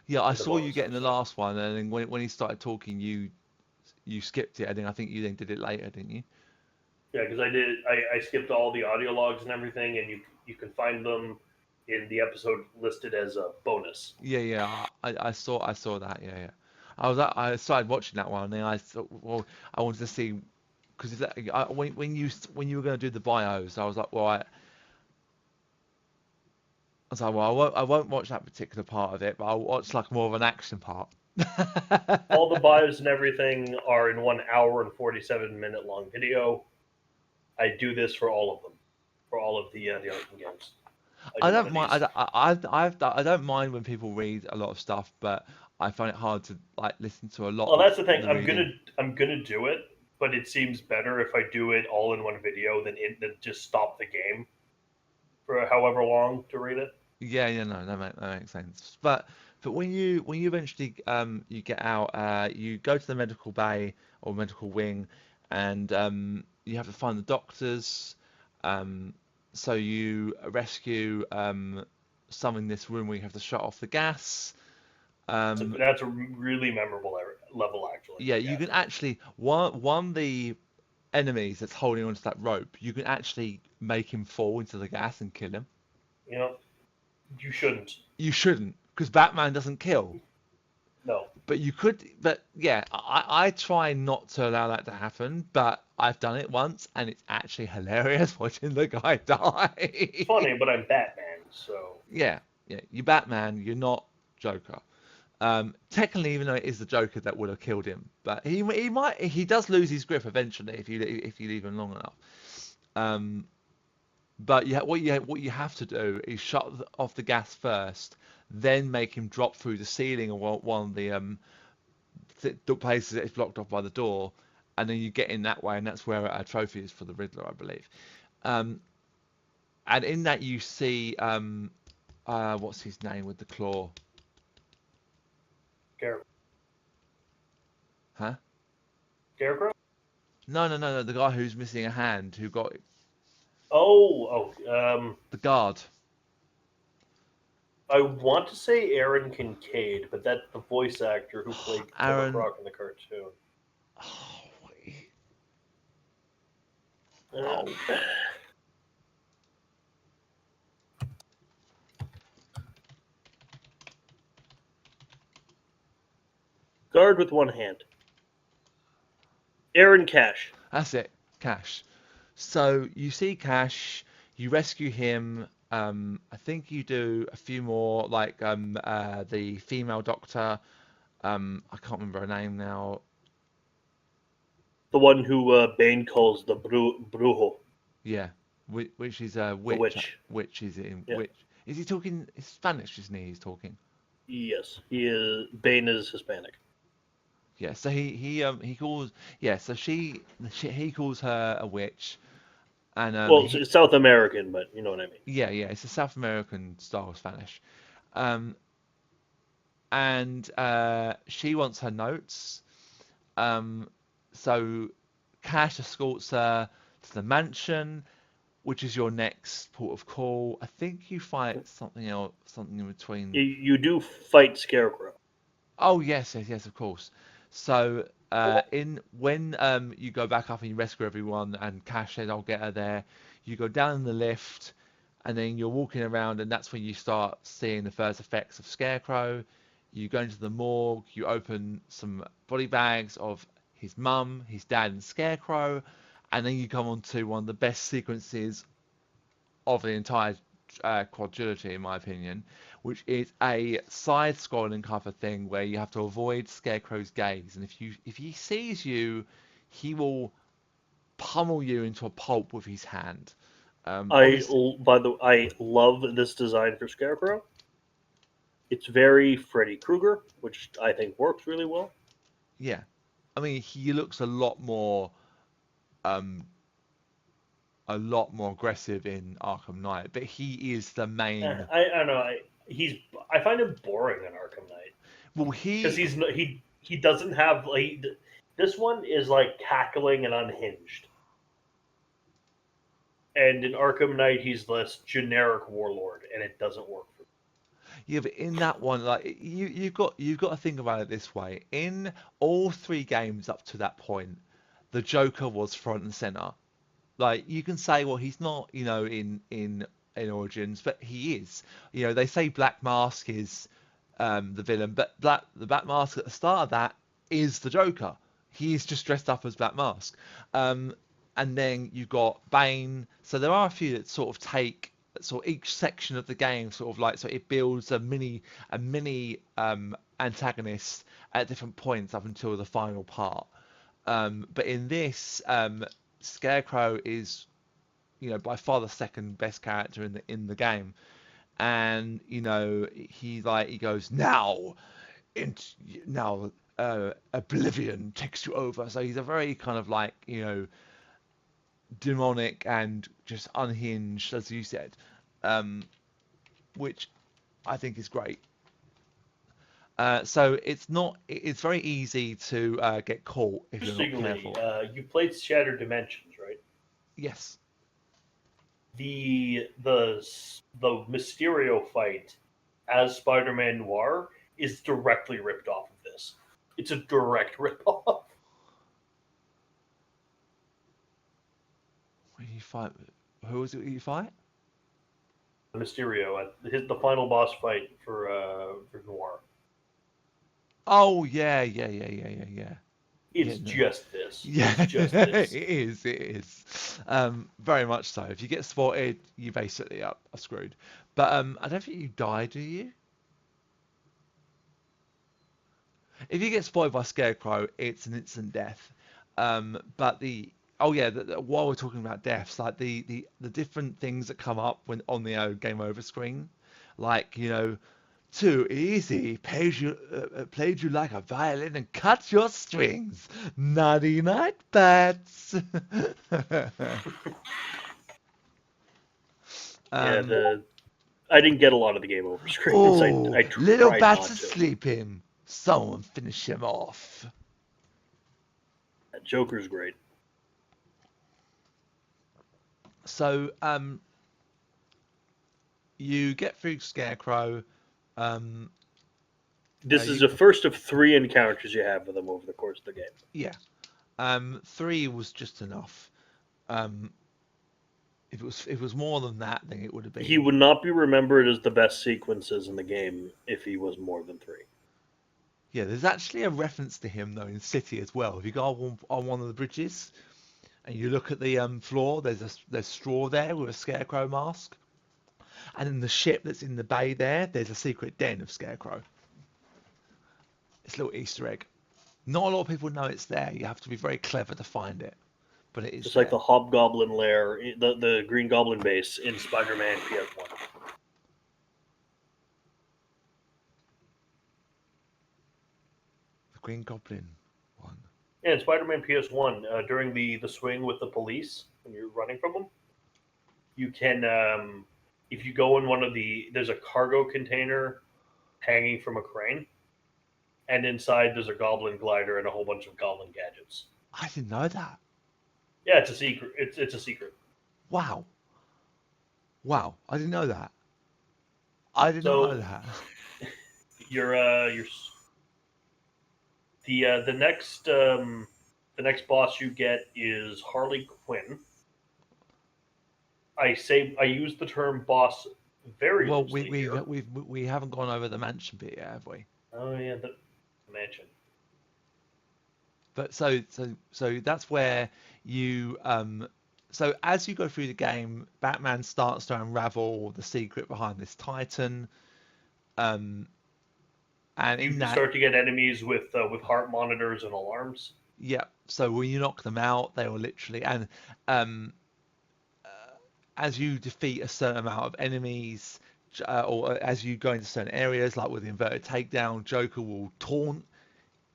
Yeah, I and the saw you bonus getting the episode. last one, and then when he started talking, you skipped it, and then I think you then did it later, didn't you? Yeah, because I skipped all the audio logs and everything, and you can find them. in the episode listed as a bonus. Yeah. I saw that. Yeah. I started watching that one, and then I thought, well, I wanted to see because when you were going to do the bios, I was like, well, well, I won't watch that particular part of it, but I'll watch like more of an action part. All the bios and everything are in 1 hour and 47-minute long video. I do this for all of them, for all of the Arkham games. I I do one don't of mind. I these. don't, I don't mind when people read a lot of stuff, but I find it hard to like listen to a lot Well, of that's the thing. the I'm reading. gonna do it, but it seems better if I do it all in one video than just stop the game for however long to read it. Yeah, no, that makes sense. But when you eventually you get out, you go to the medical bay or medical wing, and you have to find the doctors. Um, so you rescue some in this room where you have to shut off the gas. Um, That's a really memorable level, actually. yeah, you Yeah, can actually one the enemies that's holding onto that rope. You can actually make him fall into the gas and kill him. you know, you shouldn't. You shouldn't, because Batman doesn't kill. No, But you could, but yeah, I try not to allow that to happen, but I've done it once and it's actually hilarious watching the guy it's die. funny, but I'm Batman, so Yeah, you're Batman, you're not Joker. Technically, even though it is the Joker that would have killed him, but he does lose his grip eventually if you leave him long enough. Um, but what you have to do is shut off the gas first, then make him drop through the ceiling of one of the places that is blocked off by the door, and then you get in that way, and that's where our trophy is for the Riddler, I believe. Um, and in that you see what's his name with the claw? Scarecrow. Huh? Scarecrow? No, the guy who's missing a hand, who got Oh, the guard. I want to say Aaron Kincaid, but that's the voice actor who played Killer Aaron. Croc in the cartoon. Oh, Uh, oh, guard with one hand. Aaron Cash. that's it, Cash. So you see Cash, you rescue him. I think you do a few more, like the female doctor. I can't remember her name now. The one who Bane calls the Brujo, Yeah, which is a the witch. witch. Which is in Yeah. which is he talking? It's Spanish, isn't he? He's talking. Yes, he is. Bane is Hispanic. Yeah, so he calls yeah. So he calls her a witch, and Well, it's South American, but you know what I mean. yeah, it's a South American style Spanish, um, and she wants her notes. Um, so Cash escorts her to the mansion, which is your next port of call. I think you fight something else, something in between. You do fight Scarecrow. Oh yes, of course. So in when you go back up and you rescue everyone, and Cash says, "I'll get her there," you go down in the lift, and then you're walking around, and that's when you start seeing the first effects of Scarecrow. You go into the morgue, you open some body bags of his mum, his dad, and Scarecrow, and then you come on to one of the best sequences of the entire quadrilogy, in my opinion, which is a side-scrolling kind of thing where you have to avoid Scarecrow's gaze, and if he sees you, he will pummel you into a pulp with his hand. Obviously, By the way, I love this design for Scarecrow. It's very Freddy Krueger, which I think works really well. yeah. I mean, he looks um, a lot more aggressive in Arkham Knight, but he is the main. I don't know. I find him boring in Arkham Knight Well, because he doesn't have like this one is like cackling and unhinged, and in Arkham Knight he's this generic warlord, and it doesn't work for me. Yeah, but in that one, like you've got to think about it this way. In all three games up to that point, the Joker was front and center. Like you can say, well, he's not, in in Origins, but he is. You know, they say Black Mask is the villain, but the Black Mask at the start of that is the Joker. He is just dressed up as Black Mask. And then you've got Bane. So there are a few that sort of take sort of each section of the game, sort of like, so it builds a mini antagonist at different points up until the final part. But in this, Scarecrow is, you know, by far the second best character in the game, and you know, he goes now, into now, oblivion takes you over. So he's a very kind of like, you know, demonic and just unhinged, as you said, which I think is great. So it's very easy to get caught if you're not Interestingly, careful. you played Shattered Dimensions, right? Yes. The Mysterio fight as Spider-Man Noir is directly ripped off of this. It's a direct rip-off. When you fight, who was it you fight? Mysterio at the final boss fight for Noir. Oh yeah, yeah, yeah, yeah, yeah, yeah. Yeah, It's no. just this. Yeah, It's just this. it is. It is. Very much so. If you get spotted, you basically are screwed. But I don't think you die, do you? If you get spotted by Scarecrow, it's an instant death. But oh yeah, while we're talking about deaths, like the different things that come up when on the game over screen, like, you know, too easy, played you like a violin and cut your strings. Naughty night, bats. Yeah, I didn't get a lot of the game over screens. Oh, I little tried bats not is to. sleeping. Someone finish him off. Joker's great. So, you get through Scarecrow. This is You the first of 3 encounters you have with him over the course of the game. Yeah. 3 was just enough. Um, if it was more than that, then it would have been. He would not be remembered as the best sequences in the game if he was more than 3. Yeah, there's actually a reference to him though in City as well. If you go on one of the bridges and you look at the floor, there's straw there with a Scarecrow mask, and in the ship that's in the bay there's a secret den of Scarecrow. It's a little Easter egg. Not a lot of people know it's there. You have to be very clever to find it, but it is Just there. like the Hobgoblin lair, the Green Goblin base in Spider-Man PS1. The Green Goblin one. Yeah, in Spider-Man PS1, during the swing with the police, when you're running from them, you can, if you go in there's a cargo container hanging from a crane, and inside there's a goblin glider and a whole bunch of goblin gadgets. I didn't know that. Yeah, it's a secret. It's a secret. Wow. Wow. I didn't know that. I did not know So that. you're the next boss you get is Harley Quinn. I use the term boss very Well, loosely here. we haven't gone over the mansion bit yet, have we? Oh yeah, the mansion. But so that's where you so as you go through the game, Batman starts to unravel the secret behind this Titan. And You in can that, start to get enemies with heart monitors and alarms. yeah. So when you knock them out, they will literally, and um, as you defeat a certain amount of enemies, or as you go into certain areas, like with the inverted takedown, Joker will taunt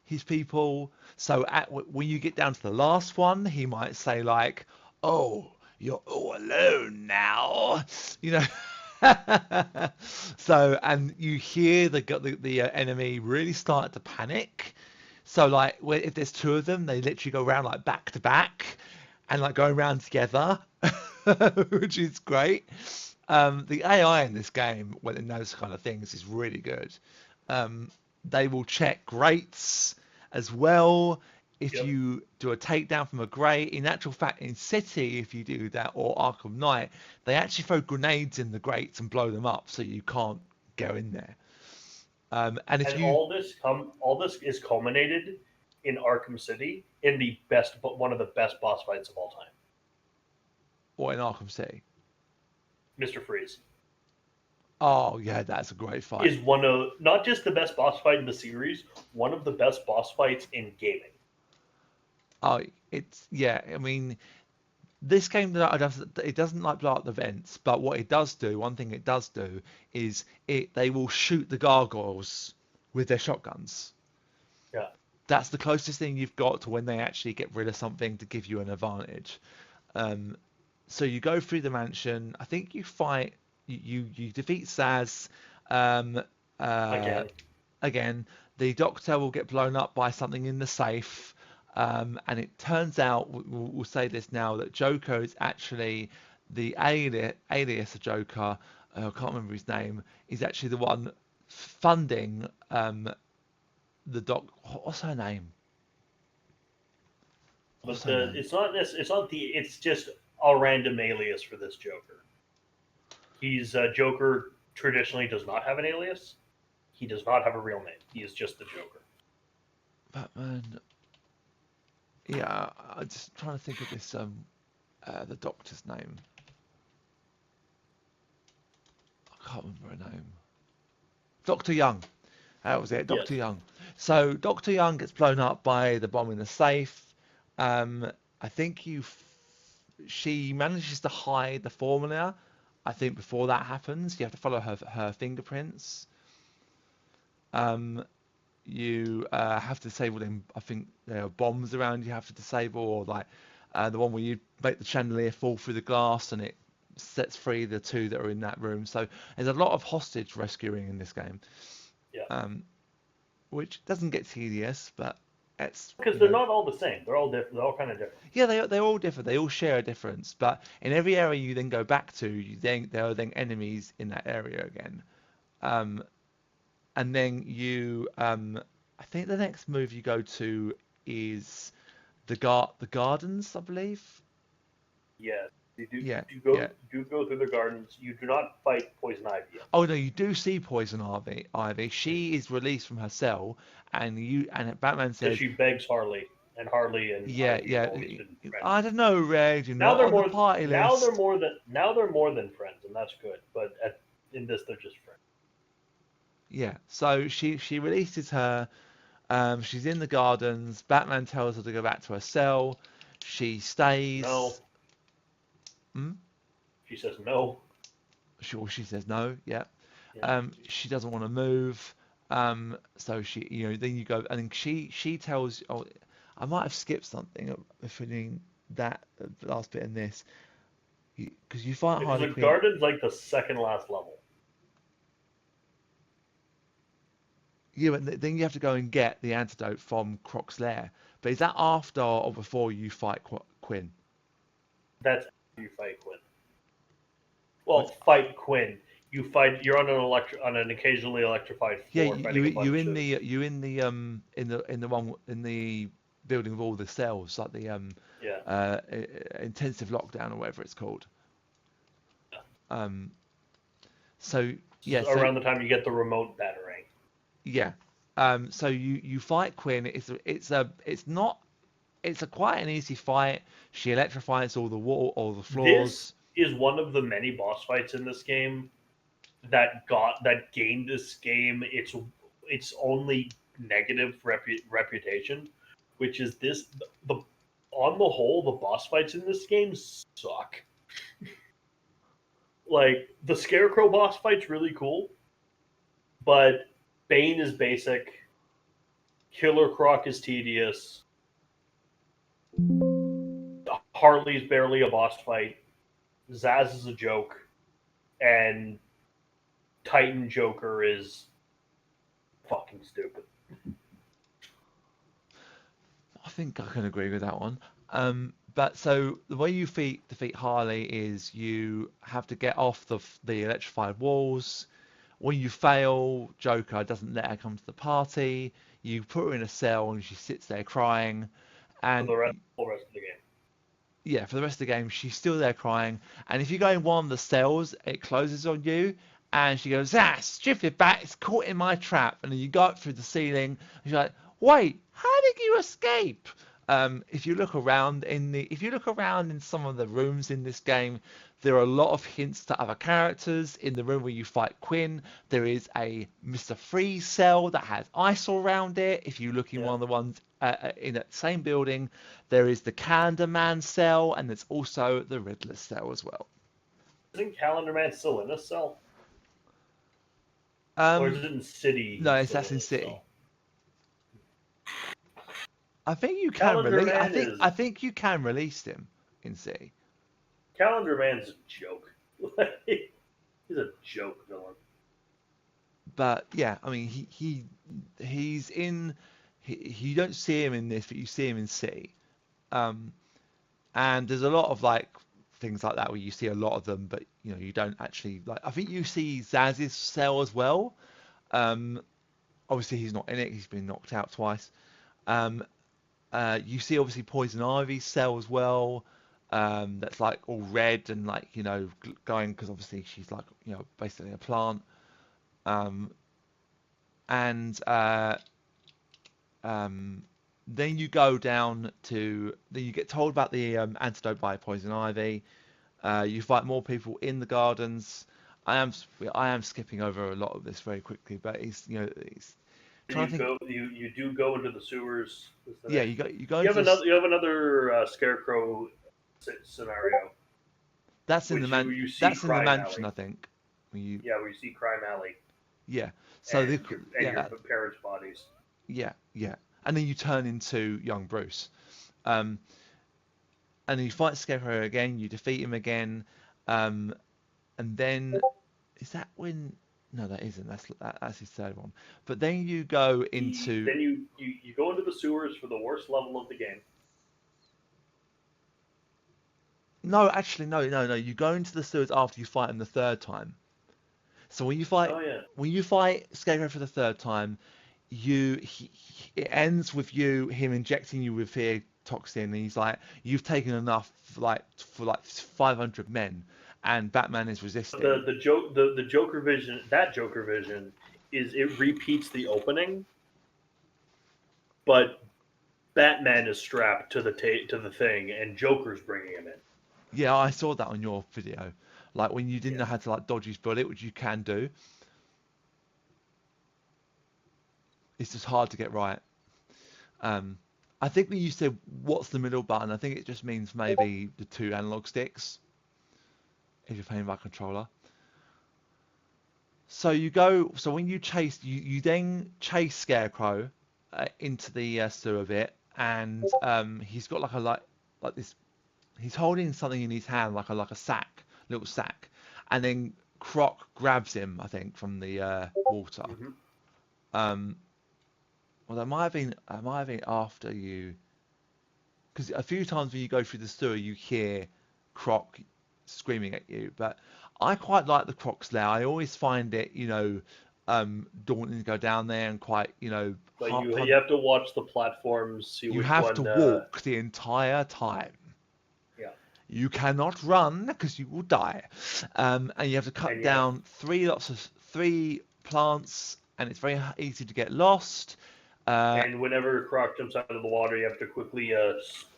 his people. So when you get down to the last one, he might say like, "Oh, you're all alone now," you know. So, and you hear the enemy really start to panic. So like, if there's 2 of them, they literally go around like back to back, and like going around together, which is great. The AI in this game, when it knows kind of things, is really good. They will check rates as well. if Yep. you do a takedown from a grate, in actual fact, in City, if you do that, or Arkham Knight, they actually throw grenades in the grates and blow them up, so you can't go in there. And if And you, all this is culminated in Arkham City in the best, one of the best boss fights of all time, or in Arkham City, Mister Freeze. oh yeah, that's a great fight. Is one of not just the best boss fight in the series, one of the best boss fights in gaming. Oh, it's yeah. I mean, this game it doesn't like blow up the vents, but what it does do, one thing it does do is they will shoot the gargoyles with their shotguns. Yeah. That's the closest thing you've got to when they actually get rid of something to give you an advantage. Um, so you go through the mansion. I think you fight. You defeat Saz. Um, uh, Again, again, the Doctor will get blown up by something in the safe. And it turns out, we'll say this now, that Joker is actually the alias of Joker. I can't remember his name. Is actually the one funding the doc. What's her name? What's but her name? it's just a random alias for this Joker. He's Joker traditionally does not have an alias. He does not have a real name. He is just the Joker. Batman. Yeah, I'm just trying to think of this. The Doctor's name. I can't remember her name. Doctor Young. That was it, Doctor Yes. Young. So Doctor Young gets blown up by the bomb in the safe. I think she manages to hide the formula. I think before that happens, you have to follow her fingerprints. You have to disable them. I think there are bombs around you have to disable, or like the one where you make the chandelier fall through the glass and it sets free the two that are in that room. So there's a lot of hostage rescuing in this game, Yeah. which doesn't get tedious, but it's Because they're not all the same. They're all different. They're all kind of different. yeah, they're all different. They all share a difference, but in every area you then go back to, there are then enemies in that area again. Um, and then I think the next move you go to is the gardens, I believe. Yeah. Yeah, You yeah. go through the gardens. You do not fight Poison Ivy yet. Oh no, you do see Poison Ivy. Ivy. She is released from her cell, and Batman Because says, she begs Harley, and Harley and yeah, Ivy have yeah. always been friends. I don't know, Red. You're not on the party list. Now they're more than friends, and that's good. But in this, they're just friends. Yeah. So she releases her. She's in the gardens. Batman tells her to go back to her cell. She No, stays. Hmm? she says no. She says no. Yeah. Yeah. She doesn't want to move. So then you go, and then she tells. Oh, I might have skipped something between that last bit and this, because you fight Because Harley the Quinn. garden's like the second last level. Yeah, but then you have to go and get the antidote from Croc's lair. But is that after or before you fight Quinn? That's after you fight Quinn. Or Well, fight Quinn. You're on on an occasionally electrified yeah, floor fighting a bunch of. you in the one in the building with all the cells, like the Yeah. intensive lockdown or whatever it's called. Um, so This yeah, is so around the time you get the remote battering. yeah, so you fight Quinn. It's a quite an easy fight. She electrifies all the This floors. is one of the many boss fights in this game that gained this game its only negative reputation, which is the on the whole the boss fights in this game suck. Like the Scarecrow boss fight's really cool, but Bane is basic. Killer Croc is tedious. Harley's barely a boss fight. Zaz is a joke, and Titan Joker is fucking stupid. I think I can agree with that one. But so the way you defeat Harley is you have to get off the electrified walls. When you fail, Joker doesn't let her come to the party. You put her in a cell and she sits there crying. For and the whole rest of the game. yeah, for the rest of the game, she's still there crying. And if you go in one of the cells, it closes on you, and she goes, "Ah, stupid bat, it's caught in my trap." And then you go up through the ceiling, and you're like, "Wait, how did you escape?" If you look around in some of the rooms in this game, there are a lot of hints to other characters. In the room where you fight Quinn, there is a Mr. Freeze cell that has ice all around it. If you look in Yeah. one of the ones in that same building, there is the Calendar Man cell, and there's also the Riddler cell as well. Isn't Calendar Man still in a cell? Or is Um, it in City no, he's it's still that's in in a City. cell? I think you can Calendar release. Man is I think you can release him in City. Calendar Man's a joke. He's a joke villain. But yeah, I mean, he's in. You don't see him in this, but you see him in City. Um, and there's a lot of like things like that where you see a lot of them, but you don't actually like. I think you see Zaz's cell as well. Um, Obviously he's not in it. He's been knocked out twice. Um, you see obviously Poison Ivy's cell as well. That's like all red and like going because obviously she's like basically a plant. Um, and um, then you go down to then you get told about the antidote by Poison Ivy. You fight more people in the gardens. I am skipping over a lot of this very quickly, but it's trying to think. You do go into the sewers. Is the Yeah, next. you go You into have this. another Scarecrow scenario, That's in the which man. you see That's in the Crime mansion, Alley. I think. You Yeah, where you see Crime Alley yeah. So and your yeah, parents' bodies. yeah, and then you turn into young Bruce. Um, and then you fight Scarecrow again. You defeat him again. Um, and then is that when? No, that isn't. That's his third one. But then you go into. Then you go into the sewers for the worst level of the game. No, actually, no. You go into the sewers after you fight him the third time. So Oh yeah. when you fight Scarecrow for the third time, it ends with him injecting you with fear toxin, and he's like, "You've taken enough, for 500 men," and Batman is resisting. The Joker vision, that Joker vision is it repeats the opening, but Batman is strapped to to the thing and Joker's bringing him in. Yeah, I saw that on your video. Like when you didn't Yeah. know how to like dodge his bullet, which you can do. It's just hard to get right. Um, I think when you said what's the middle button, I think it just means maybe the two analog sticks if you're playing by controller. So when you then chase Scarecrow into the sewer bit, and he's got like this. He's holding something in his hand, like a sack, little sack, and then Croc grabs him, I think, from the water. Hmm. Um, well, that might have been after you, because a few times when you go through the sewer, you hear Croc screaming at you. But I quite like the Croc's lair. I always find it, daunting to go down there and quite, But you have to watch the platforms, see you which have to one. walk the entire time. Yeah, You cannot run because you will die. And you have to cut and yeah, down three plants, and it's very easy to get lost. Uh, and whenever Croc jumps out of the water, you have to quickly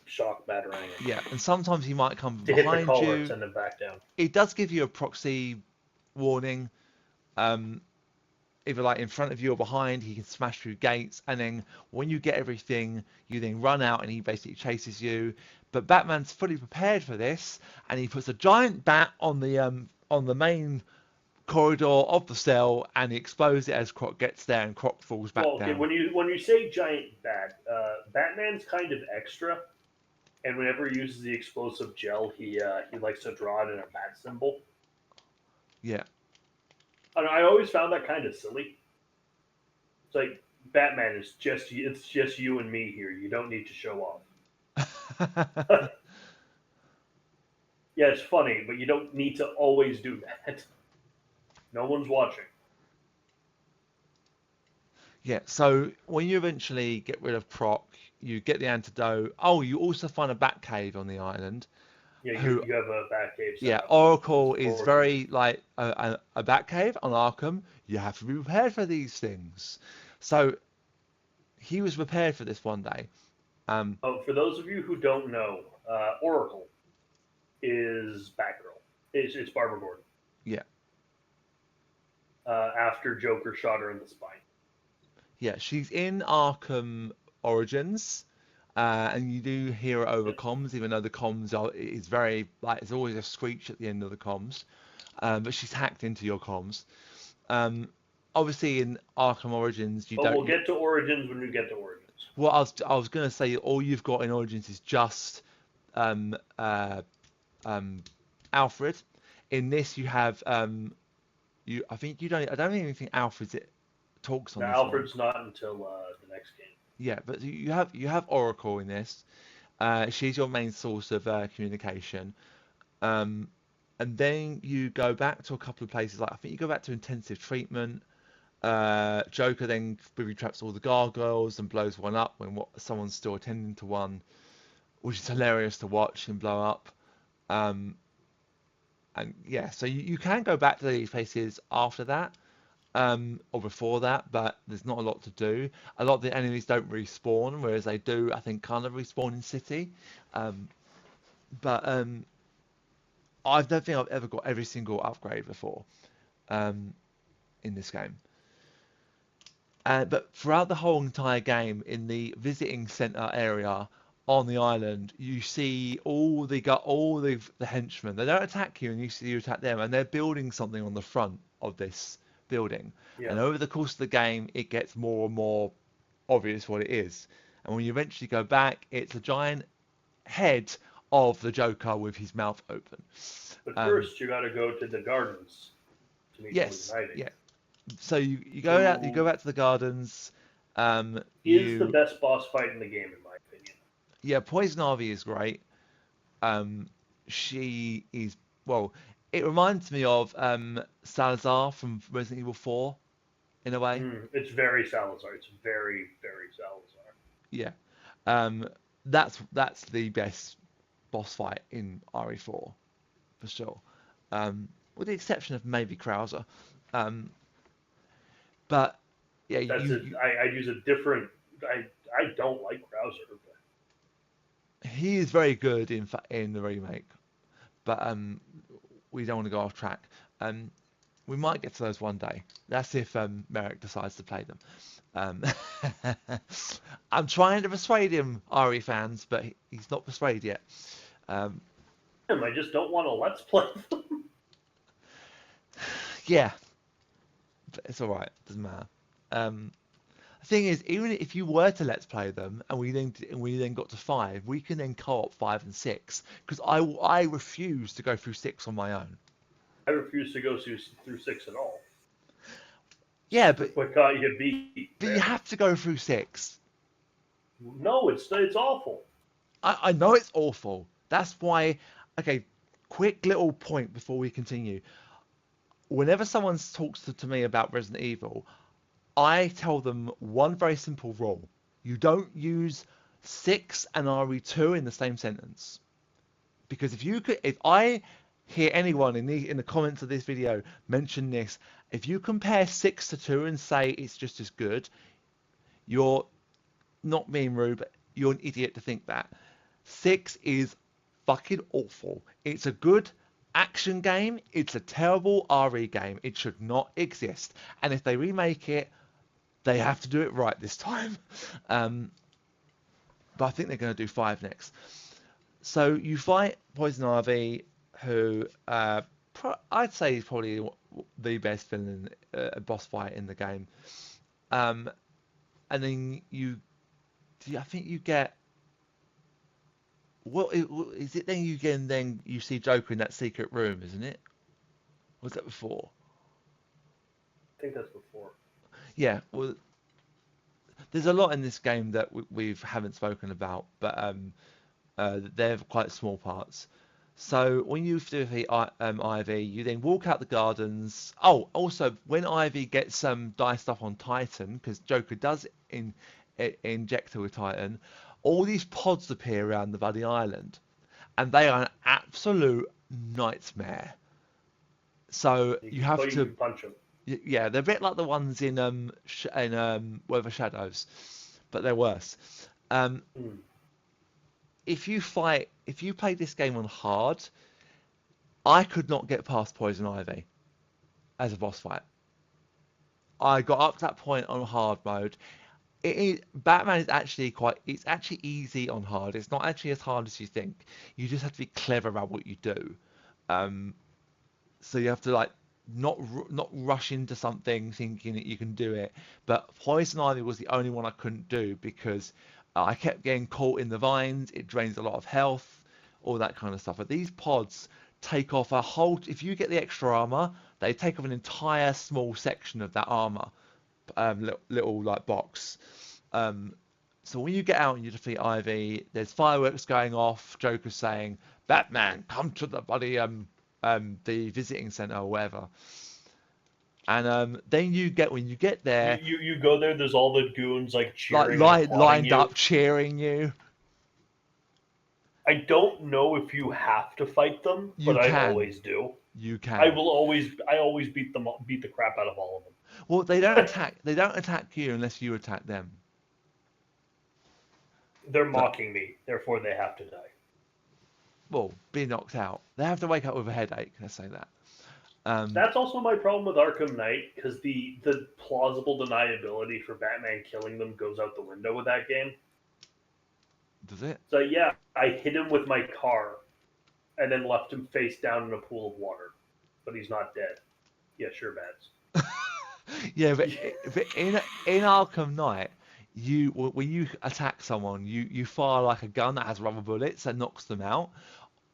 shock batarang him yeah, and sometimes he might come from to hit the behind collar and you. send him back down. It does give you a proxy warning. Um, Either like in front of you or behind, he can smash through gates, and then when you get everything, you then run out and he basically chases you. But Batman's fully prepared for this, and he puts a giant bat on the main corridor of the cell, and he explodes it as Croc gets there, and Croc falls back Well, okay, down. when you say giant bat, Batman's kind of extra, and whenever he uses the explosive gel, he likes to draw it in a bat symbol. Yeah. And I always found that kind of silly. It's like Batman is it's just you and me here. You don't need to show off. Yeah, it's funny, but you don't need to always do that. No one's watching. Yeah, so when you eventually get rid of Croc, you get the antidote. Oh, you also find a bat cave on the island. Yeah, Who, you have a Batcave set yeah, up. Oracle is Unfortunately. very like a bat cave on Arkham. You have to be prepared for these things. So he was prepared for this one day. Oh, for those of you who don't know, Oracle is Batgirl. It's Barbara Gordon. Yeah, After Joker shot her in the spine. yeah, she's in Arkham Origins. And you do hear it over comms, even though the comms is very like it's always a screech at the end of the comms. But she's hacked into your comms. Um, Obviously, in Arkham Origins, you But don't. we'll get to Origins when we get to Origins. Well, I was gonna say all you've got in Origins is just um, uh, um, Alfred. In this, you have you. I think you don't. I don't even think Alfred talks on Now, this one. Alfred's not until the next game. Yeah, but you have Oracle in this. She's your main source of communication. Um, and then you go back to a couple of places. Like I think you go back to intensive treatment. Joker then booby traps all the gargoyles and blows one up when someone's still attending to one, which is hilarious to watch him blow up. Um, and yeah, so you can go back to these places after that, or before that, but there's not a lot to do. A lot of the enemies don't respawn, whereas they do, I think, kind of respawn in City. Um, but I don't think I've ever got every single upgrade before um, in this game. But throughout the whole entire game, in the visiting center area on the island, you see all the henchmen. They don't attack you, and you see you attack them, and they're building something on the front of this building. Yeah. And over the course of the game, it gets more and more obvious what it is. And when you eventually go back, it's a giant head of the Joker with his mouth open. But Um, first, you got to go to the gardens to meet yes, Poison Ivy, yeah. So you go out, you who go back to the gardens. is the You best boss fight in the game, in my opinion. Yeah, Poison Ivy is great. Um, she is well. It reminds me of Salazar from Resident Evil 4 in a way. It's very Salazar. It's very, very Salazar. Yeah, um, that's the best boss fight in RE4 for sure. With the exception of maybe Krauser. Um, but yeah, That's it. I'd use a different. I don't like Krauser. he is very good in the remake, but we don't want to go off track. Um, we might get to those one day. That's if Merrick decides to play them. Um, I'm trying to persuade him, RE fans, but he's not persuaded yet. Um, I just don't want to let's play them. yeah, but it's all right. Doesn't matter. Um, the thing is, even if you were to let's play them, and we then got to 5, we can then co-op 5 and 6 because I refuse to go through 6 on my own. I refuse to go through 6 at all. Yeah, but What you beat? you have to go through 6. No, it's awful. I know it's awful. That's why. Okay, quick little point before we continue. Whenever someone talks to me about Resident Evil, I tell them one very simple rule. You don't use 6 and RE2 in the same sentence. Because if I hear anyone in the comments of this video mention this, if you compare 6 to 2 and say it's just as good, you're not being rude, but you're an idiot to think that. 6 is fucking awful. It's a good action game. It's a terrible RE game. It should not exist. And if they remake it, they have to do it right this time. But I think they're going to do 5 next. So you fight Poison Ivy, who I'd say is probably the best villain boss fight in the game. And then I think you get. What is it? Then you see Joker in that secret room, isn't it? Was that before? I think that's before. Yeah. Well, there's a lot in this game that we haven't spoken about, but they're quite small parts. So when you defeat Ivy, you then walk out the gardens. Oh, also when Ivy gets diced up on Titan, because Joker does inject her with Titan, all these pods appear around the bloody island, and they are an absolute nightmare. So you have But you to, can punch them. yeah, they're a bit like the ones in Weather Shadows, but they're worse. Um, Mm. if you play this game on hard, I could not get past Poison Ivy as a boss fight. I got up to that point on hard mode. Batman is actually it's actually easy on hard. It's not actually as hard as you think. You just have to be clever about what you do. Um, so you have to like not rush into something thinking that you can do it. But Poison Ivy was the only one I couldn't do because I kept getting caught in the vines. It drains a lot of health, all that kind of stuff. But these pods take off a whole. If you get the extra armor, they take off an entire small section of that armor, little like box. Um, so when you get out and you defeat Ivy, there's fireworks going off. Joker's saying, "Batman, come to the bloody the visiting center or whatever." And then when you get there, You go there. There's all the goons like like cheering and applauding lined you. up cheering you. I don't know if you have to fight them, You but I can, always do. you I can. will always. I always beat the crap out of all of them. Well, they don't attack. They don't attack you unless you attack them. They're So, mocking me, therefore they have to die. well, be knocked out. They have to wake up with a headache. Let's say that. Um, That's also my problem with Arkham Knight, because the plausible deniability for Batman killing them goes out the window with that game. does it? So yeah, I hit him with my car, and then left him face down in a pool of water, but he's not dead. Yeah, sure, Bats. Yeah, but in Arkham Knight, when you attack someone, you fire like a gun that has rubber bullets that knocks them out,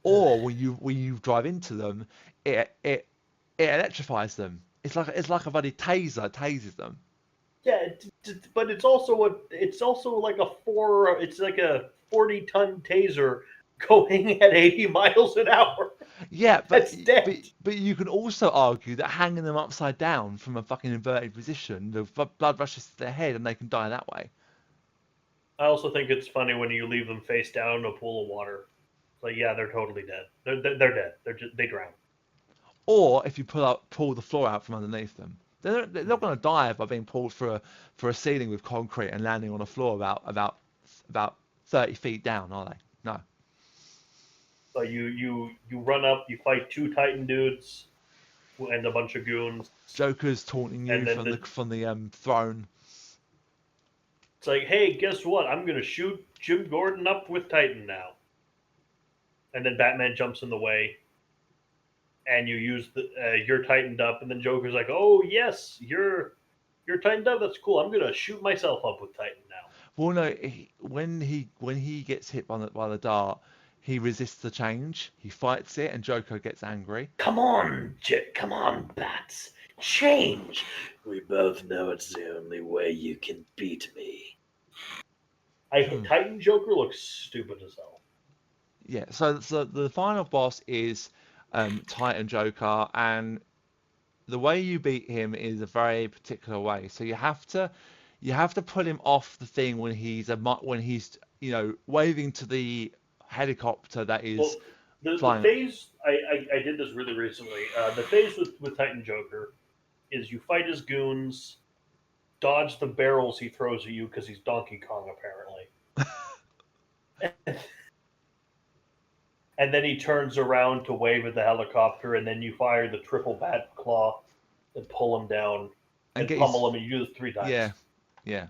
or when you drive into them, it electrifies them. It's like a bloody taser tases them. Yeah, but it's also like it's like a 40-ton taser going at 80 miles an hour. Yeah, That's dead. but you can also argue that hanging them upside down from a fucking inverted position, the blood rushes to their head and they can die that way. I also think it's funny when you leave them face down in a pool of water. Like, yeah, they're totally dead. They're dead. They drown. Or if you pull the floor out from underneath them, they're not going to die by being pulled for a ceiling with concrete and landing on a floor about 30 feet down, are they? No. So you run up, you fight two Titan dudes and a bunch of goons, Joker's taunting you and then from the throne. it's like, hey, guess what? I'm gonna shoot Jim Gordon up with Titan now. And then Batman jumps in the way, and you use you're tightened up, and then Joker's like, oh yes, you're tightened up. That's cool. I'm gonna shoot myself up with Titan now. Well, no, when he gets hit by the dart, he resists the change. He fights it, and Joker gets angry. Come on, Bats. Change. We both know it's the only way you can beat me. Titan Joker looks stupid as hell. Yeah. So the final boss is Titan Joker, and the way you beat him is a very particular way. So you have to pull him off the thing when he's waving to the helicopter that is Well, the flying. phase I did this really recently. The phase with Titan Joker is you fight his goons, dodge the barrels he throws at you because he's Donkey Kong apparently, and then he turns around to wave at the helicopter, and then you fire the triple bat claw and pull him down and pummel him, and you do this 3 times. Yeah, yeah.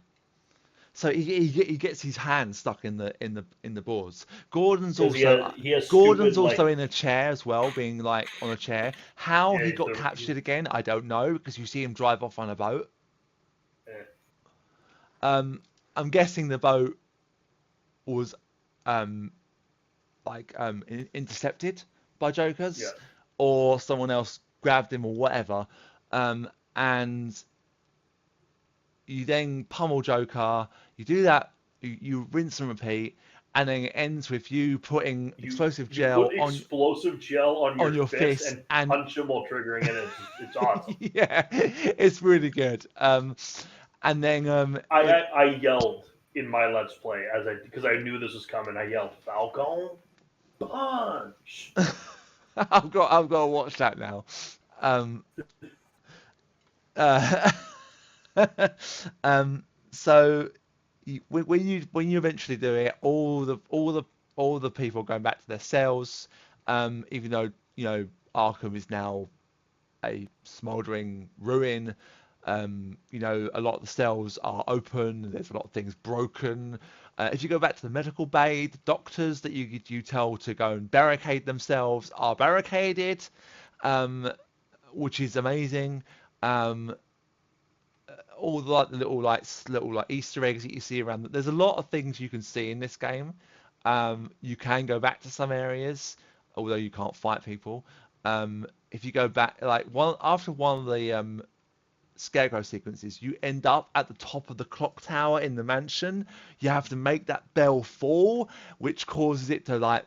So he gets his hand stuck in the boards. Gordon's also in a chair as well, being like on a chair. How he got captured again, I don't know, because you see him drive off on a boat. Yeah. I'm guessing the boat was intercepted by Jokers, Yeah. or someone else grabbed him or whatever, and you then pummel Joker. You do that. You rinse and repeat, and then it ends with you putting explosive gel on your fist and punch him while triggering it. It's awesome. Yeah, it's really good. And then I yelled in my Let's Play because I knew this was coming. I yelled Falcon punch. I've got to watch that now. Um, uh, so when you eventually do it, all the people are going back to their cells. Even though Arkham is now a smouldering ruin. A lot of the cells are open. There's a lot of things broken. If you go back to the medical bay, the doctors that you tell to go and barricade themselves are barricaded, um, which is amazing. Um, all the little Easter eggs that you see around. There's a lot of things you can see in this game. You can go back to some areas, although you can't fight people. If you go back, like after one of the scarecrow sequences, you end up at the top of the clock tower in the mansion. You have to make that bell fall, which causes it to like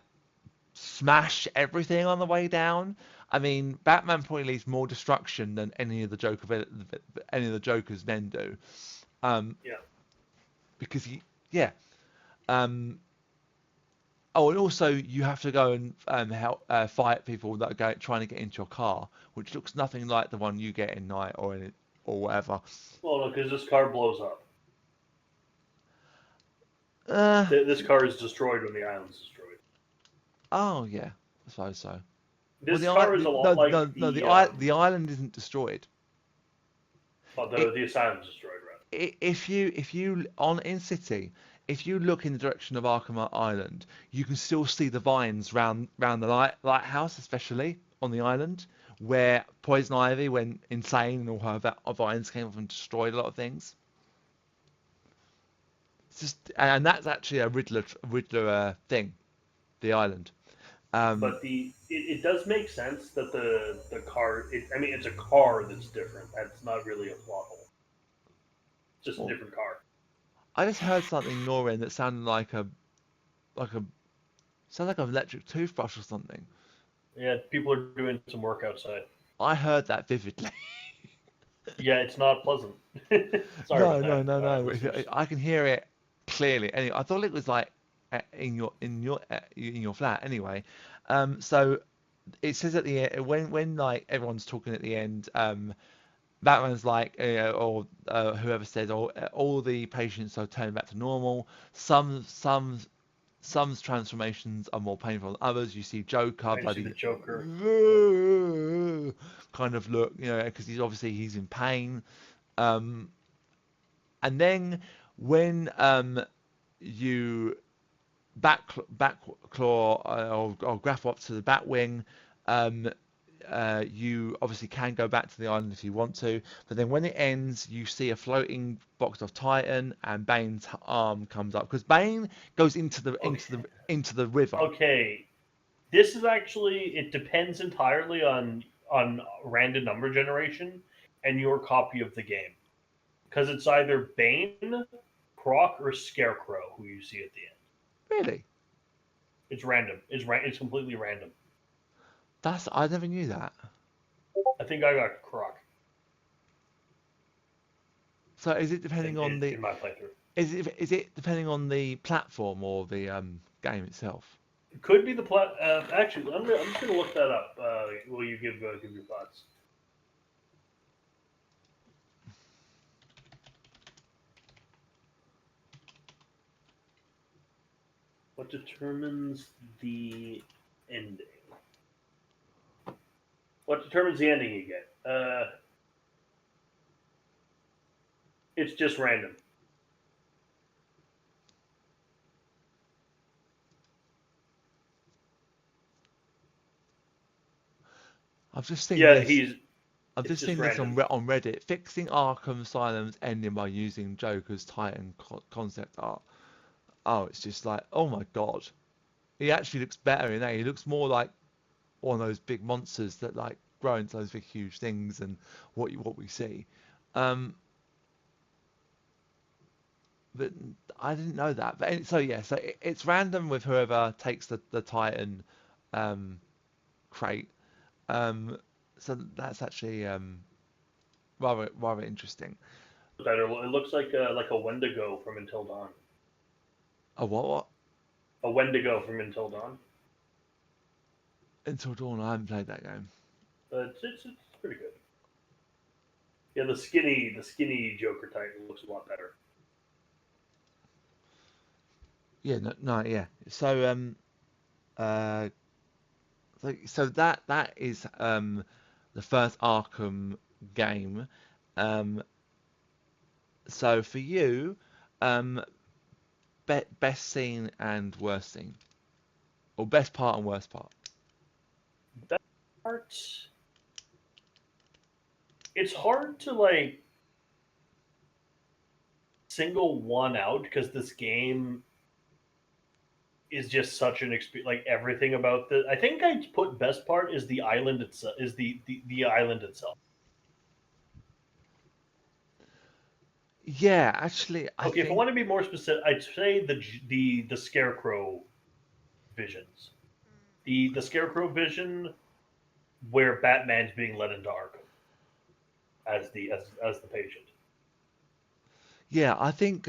smash everything on the way down. I mean, Batman probably leaves more destruction than any of the Joker's men do. Yeah. Because yeah. Um, Oh, and also you have to go and help fight people that are trying to get into your car, which looks nothing like the one you get in Night or whatever. Well, no, because this car blows up. Uh, This car is destroyed when the island's destroyed. oh yeah, I suppose so. Well, This car is a lot like the island isn't destroyed. The asylum's destroyed, rather. If you on in City, if you look in the direction of Arkham Island, you can still see the vines round the lighthouse, especially on the island, where Poison Ivy went insane and all her vines came off and destroyed a lot of things. It's just, and that's actually a Riddler thing, the island. Um, But it does make sense that the car. I mean, it's a car that's different. That's not really a plot hole. It's just a well, different car. I just heard something Norrin that sounded like a sounded like an electric toothbrush or something. Yeah, people are doing some work outside. I heard that vividly. Yeah, it's not pleasant. Sorry No, about no, that, no, no. listeners. I can hear it clearly. Anyway, I thought it was like in your flat. Anyway, so it says at the end when like everyone's talking at the end, Batman's like, or whoever says, all the patients are turning back to normal. Some transformations are more painful than others. You see Joker, I see the bloody Joker. kind of look, because he's in pain. Um, and then when you back claw or grapple up to the Batwing, um, you obviously can go back to the island if you want to. But then when it ends, you see a floating box of Titan, and Bane's arm comes up because Bane goes Okay. into the river. Okay. This is actually it depends entirely on random number generation and your copy of the game. Because it's either Bane, Croc, or Scarecrow who you see at the end. Really? It's random. It's completely random. I never knew that. I think I got Croc So is it depending on the in my playthrough. is it depending on the platform or the game itself? It could be the plot. Actually, I'm just gonna look that up. Will you give your thoughts? What determines the ending? What determines the ending you get? It's just random. I've just seen Yeah, this. he's. I've It's just just seen this random. on Reddit. Fixing Arkham Asylum's ending by using Joker's Titan concept art. Oh, it's just like, oh my god. He actually looks better in that. He looks more like one of those big monsters that like grow into those big huge things and what we see. Um, but I didn't know that. But so yeah, so it's random with whoever takes the Titan um, crate. Um, so that's actually rather interesting. Better. It looks like a Wendigo from Until Dawn. A what? A Wendigo from Until Dawn. Until Dawn, I haven't played that game. It's pretty good. Yeah, the skinny Joker Titan looks a lot better. Yeah, no, yeah. Uh, so that is the first Arkham game. Um, so for you, um, best scene and worst scene, or best part and worst part. That part, it's hard to like single one out because this game is just such an experience. Like everything about the, I think I put best part is the island itself. Is the island itself. Yeah, actually, I Okay, if I think want to be more specific, I'd say the Scarecrow visions. The Scarecrow vision where Batman's being led into Arkham as the patient. yeah, I think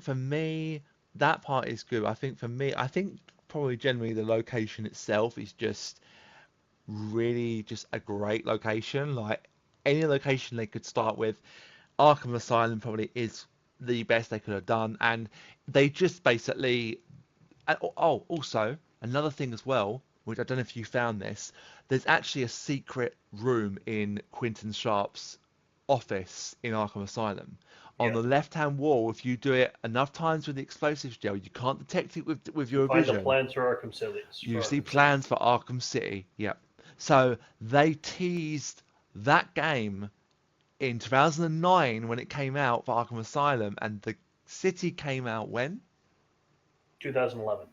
for me that part is good. I think for me, I think probably generally the location itself is just really just a great location. Like any location they could start with, Arkham Asylum probably is the best they could have done, and they just basically. Oh, also another thing as well, which I don't know if you found this. There's actually a secret room in Quentin Sharp's office in Arkham Asylum. On Yeah, the left-hand wall, if you do it enough times with the explosives gel, you can't detect it with you your find the vision. plans for Arkham City. You see plans for Arkham City. Yep. So they teased that game in 2009 when it came out for Arkham Asylum, and the city came out when? 2011.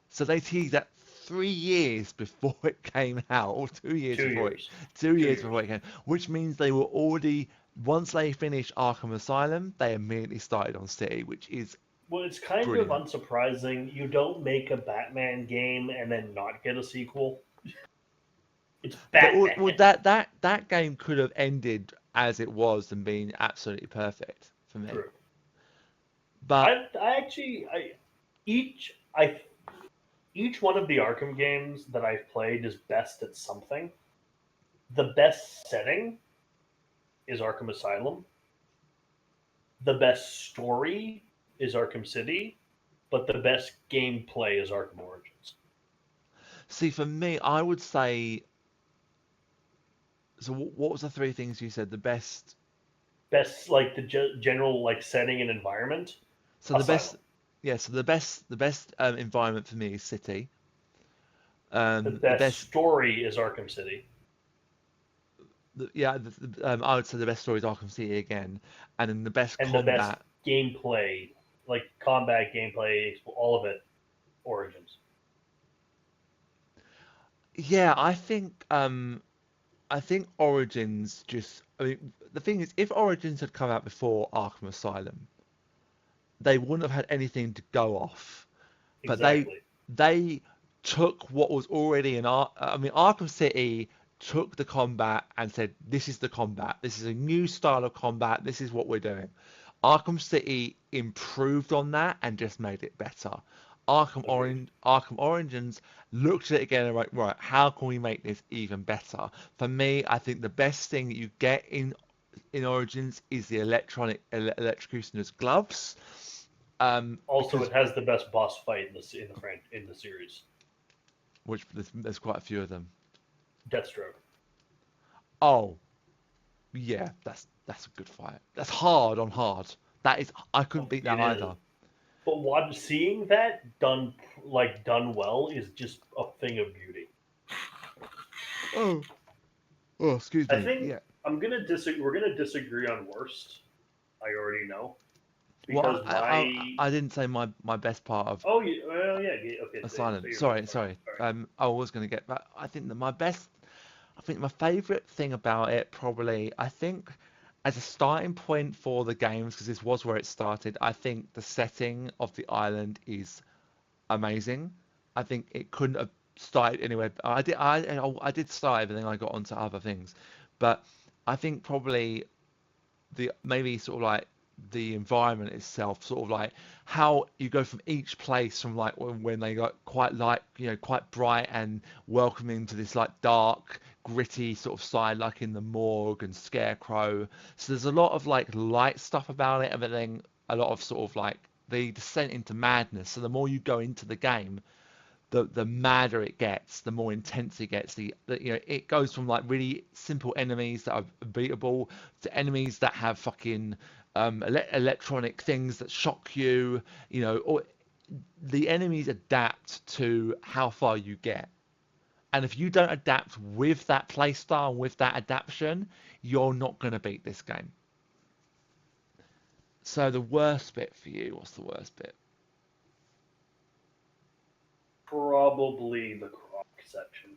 So they teased that 3 years before it came out, or 2 years Two before it, years. 2 years 2 years. before it came, which means they were already, once they finished Arkham Asylum, they immediately started on City, which is Well, it's kind of brilliant. unsurprising. You don't make a Batman game and then not get a sequel. It's Well, Batman. that game could have ended as it was and been absolutely perfect for me. True. But I actually each I each one of the Arkham games that I've played is best at something. The best setting is Arkham Asylum. The best story is Arkham City, but the best gameplay is Arkham Origins. see, for me, I would say, so what was the three things you said? The best, Best like the general like setting and environment, so the best, Asylum. yeah, so the best environment for me is City. The The best best story is Arkham City, yeah, I would say the best story is Arkham City again, and then the best and the best combat. gameplay, like combat gameplay, all of it, Origins. Yeah, I think Origins just. I mean, the thing is, if Origins had come out before Arkham Asylum, they wouldn't have had anything to go off. But Exactly. they took what was already in Ar I mean, Arkham City took the combat and said, "This is the combat. This is a new style of combat. This is what we're doing." Arkham City improved on that and just made it better. Agreed. Arkham Origins looked at it again and went, right, how can we make this even better? For me, I think the best thing that you get in Origins is the electrocutioner's gloves. Also, Because it has the best boss fight in the series. which there's quite a few of them. Deathstroke. Oh, yeah, that's a good fight. That's hard on hard. That is, I couldn't beat that It is. either. But seeing that done well is just a thing of beauty. Oh, oh, excuse I me. think Yeah. I'm gonna disagree. We're gonna disagree on worst. I already know Well, because my I didn't say my best part of oh yeah, well, yeah, okay, Asylum. say your best Sorry, part. sorry. All right. I was gonna get back. I think that my best. I think my favorite thing about it probably. I think as a starting point for the games, because this was where it started. I think the setting of the island is amazing. I think it couldn't have started anywhere. I did start everything. I got onto other things, but I think probably the maybe sort of like the environment itself, sort of like how you go from each place from like when they got quite light, quite bright and welcoming to this like dark, gritty sort of side, like in the morgue and Scarecrow. So there's a lot of like light stuff about it, and then a lot of sort of like the descent into madness. So the more you go into the game, the madder it gets, the more intense it gets. It goes from like really simple enemies that are beatable to enemies that have fucking electronic things that shock you. Or the enemies adapt to how far you get. And if you don't adapt with that playstyle, with that adaptation, you're not going to beat this game. So the worst bit for you, what's the worst bit? Probably the croc section.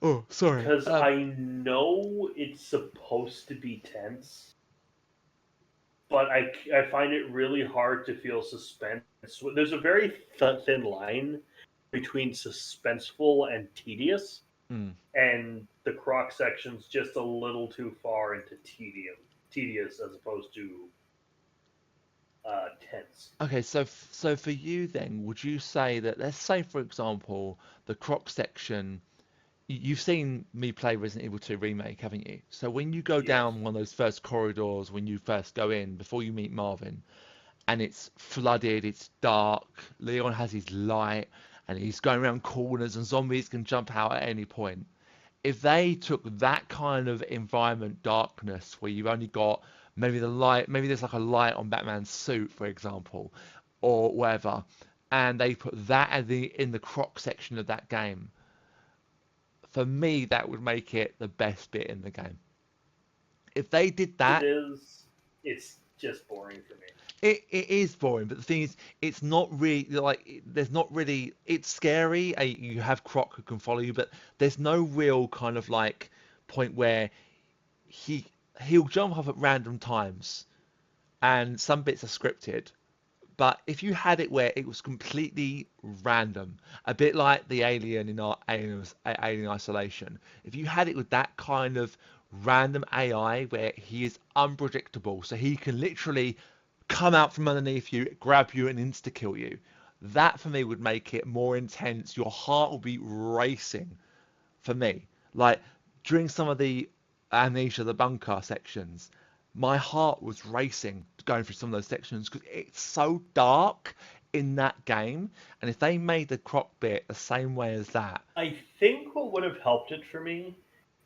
Oh, sorry. Because I know it's supposed to be tense, but I find it really hard to feel suspense. There's a very thin line between suspenseful and tedious, and the croc section's just a little too far into tedious as opposed to tense. Okay, so for you then, would you say that, let's say for example, the croc section, you've seen me play Resident Evil 2 Remake, haven't you? So when you go Yes. down one of those first corridors, when you first go in, before you meet Marvin, and it's flooded, it's dark, Leon has his light, and he's going around corners, and zombies can jump out at any point. If they took that kind of environment darkness where you've only got maybe the light, maybe there's like a light on Batman's suit, for example, or whatever, and they put that in the croc section of that game, for me that would make it the best bit in the game. If they did It that, is. It's just boring for me. it is boring, but the thing is, it's not really like there's not really. It's scary. You have Croc who can follow you, but there's no real kind of like point where he he'll jump off at random times, and some bits are scripted. But if you had it where it was completely random, a bit like the Alien in our Alien Isolation, if you had it with that kind of random AI where he is unpredictable, so he can literally come out from underneath you, grab you, and insta kill you, that for me would make it more intense. Your heart will be racing for me. Like during some of the Amnesia the Bunker sections, my heart was racing going through some of those sections because it's so dark in that game. And if they made the croc bit the same way as that, I think what would have helped it for me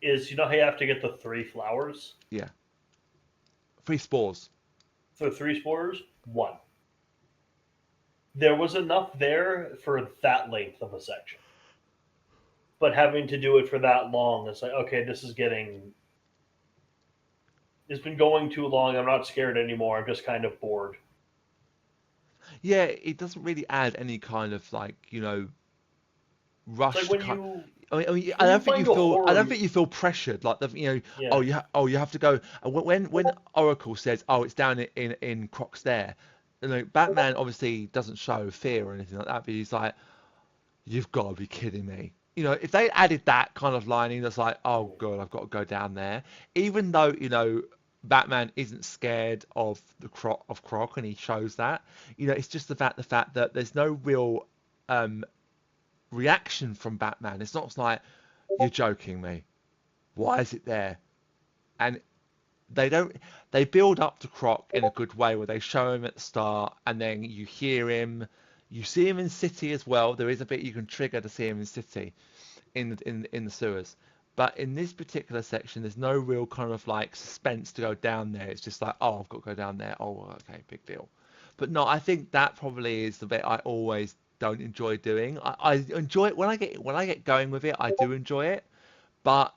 is how you have to get the 3 flowers? yeah, free spores. For 3 spores? One. There was enough there for that length of a section. But having to do it for that long, it's like, okay, this is getting. It's been going too long. I'm not scared anymore. I'm just kind of bored. Yeah, it doesn't really add any kind of like, It's like rush to when cut. you I when you don't think you find a feel. I horror. don't think you feel pressured. Like Yeah. you have to go. And when Oracle says, oh, it's down in Croc's there, Batman obviously doesn't show fear or anything like that. But he's like, you've got to be kidding me. If they added that kind of line in, that's like, oh god, I've got to go down there. Even though Batman isn't scared of Croc, and he shows that. It's just the fact that there's no real reaction from Batman. It's not like, you're joking me. Why is it there? And they don't. They build up to Croc in a good way where they show him at the start, and then you hear him. You see him in City as well. There is a bit you can trigger to see him in City, in the sewers. But in this particular section, there's no real kind of like suspense to go down there. It's just like, oh, I've got to go down there. Oh, okay, big deal. But no, I think that probably is the bit I always don't enjoy doing. I enjoy it when I get going with it. I do enjoy it, but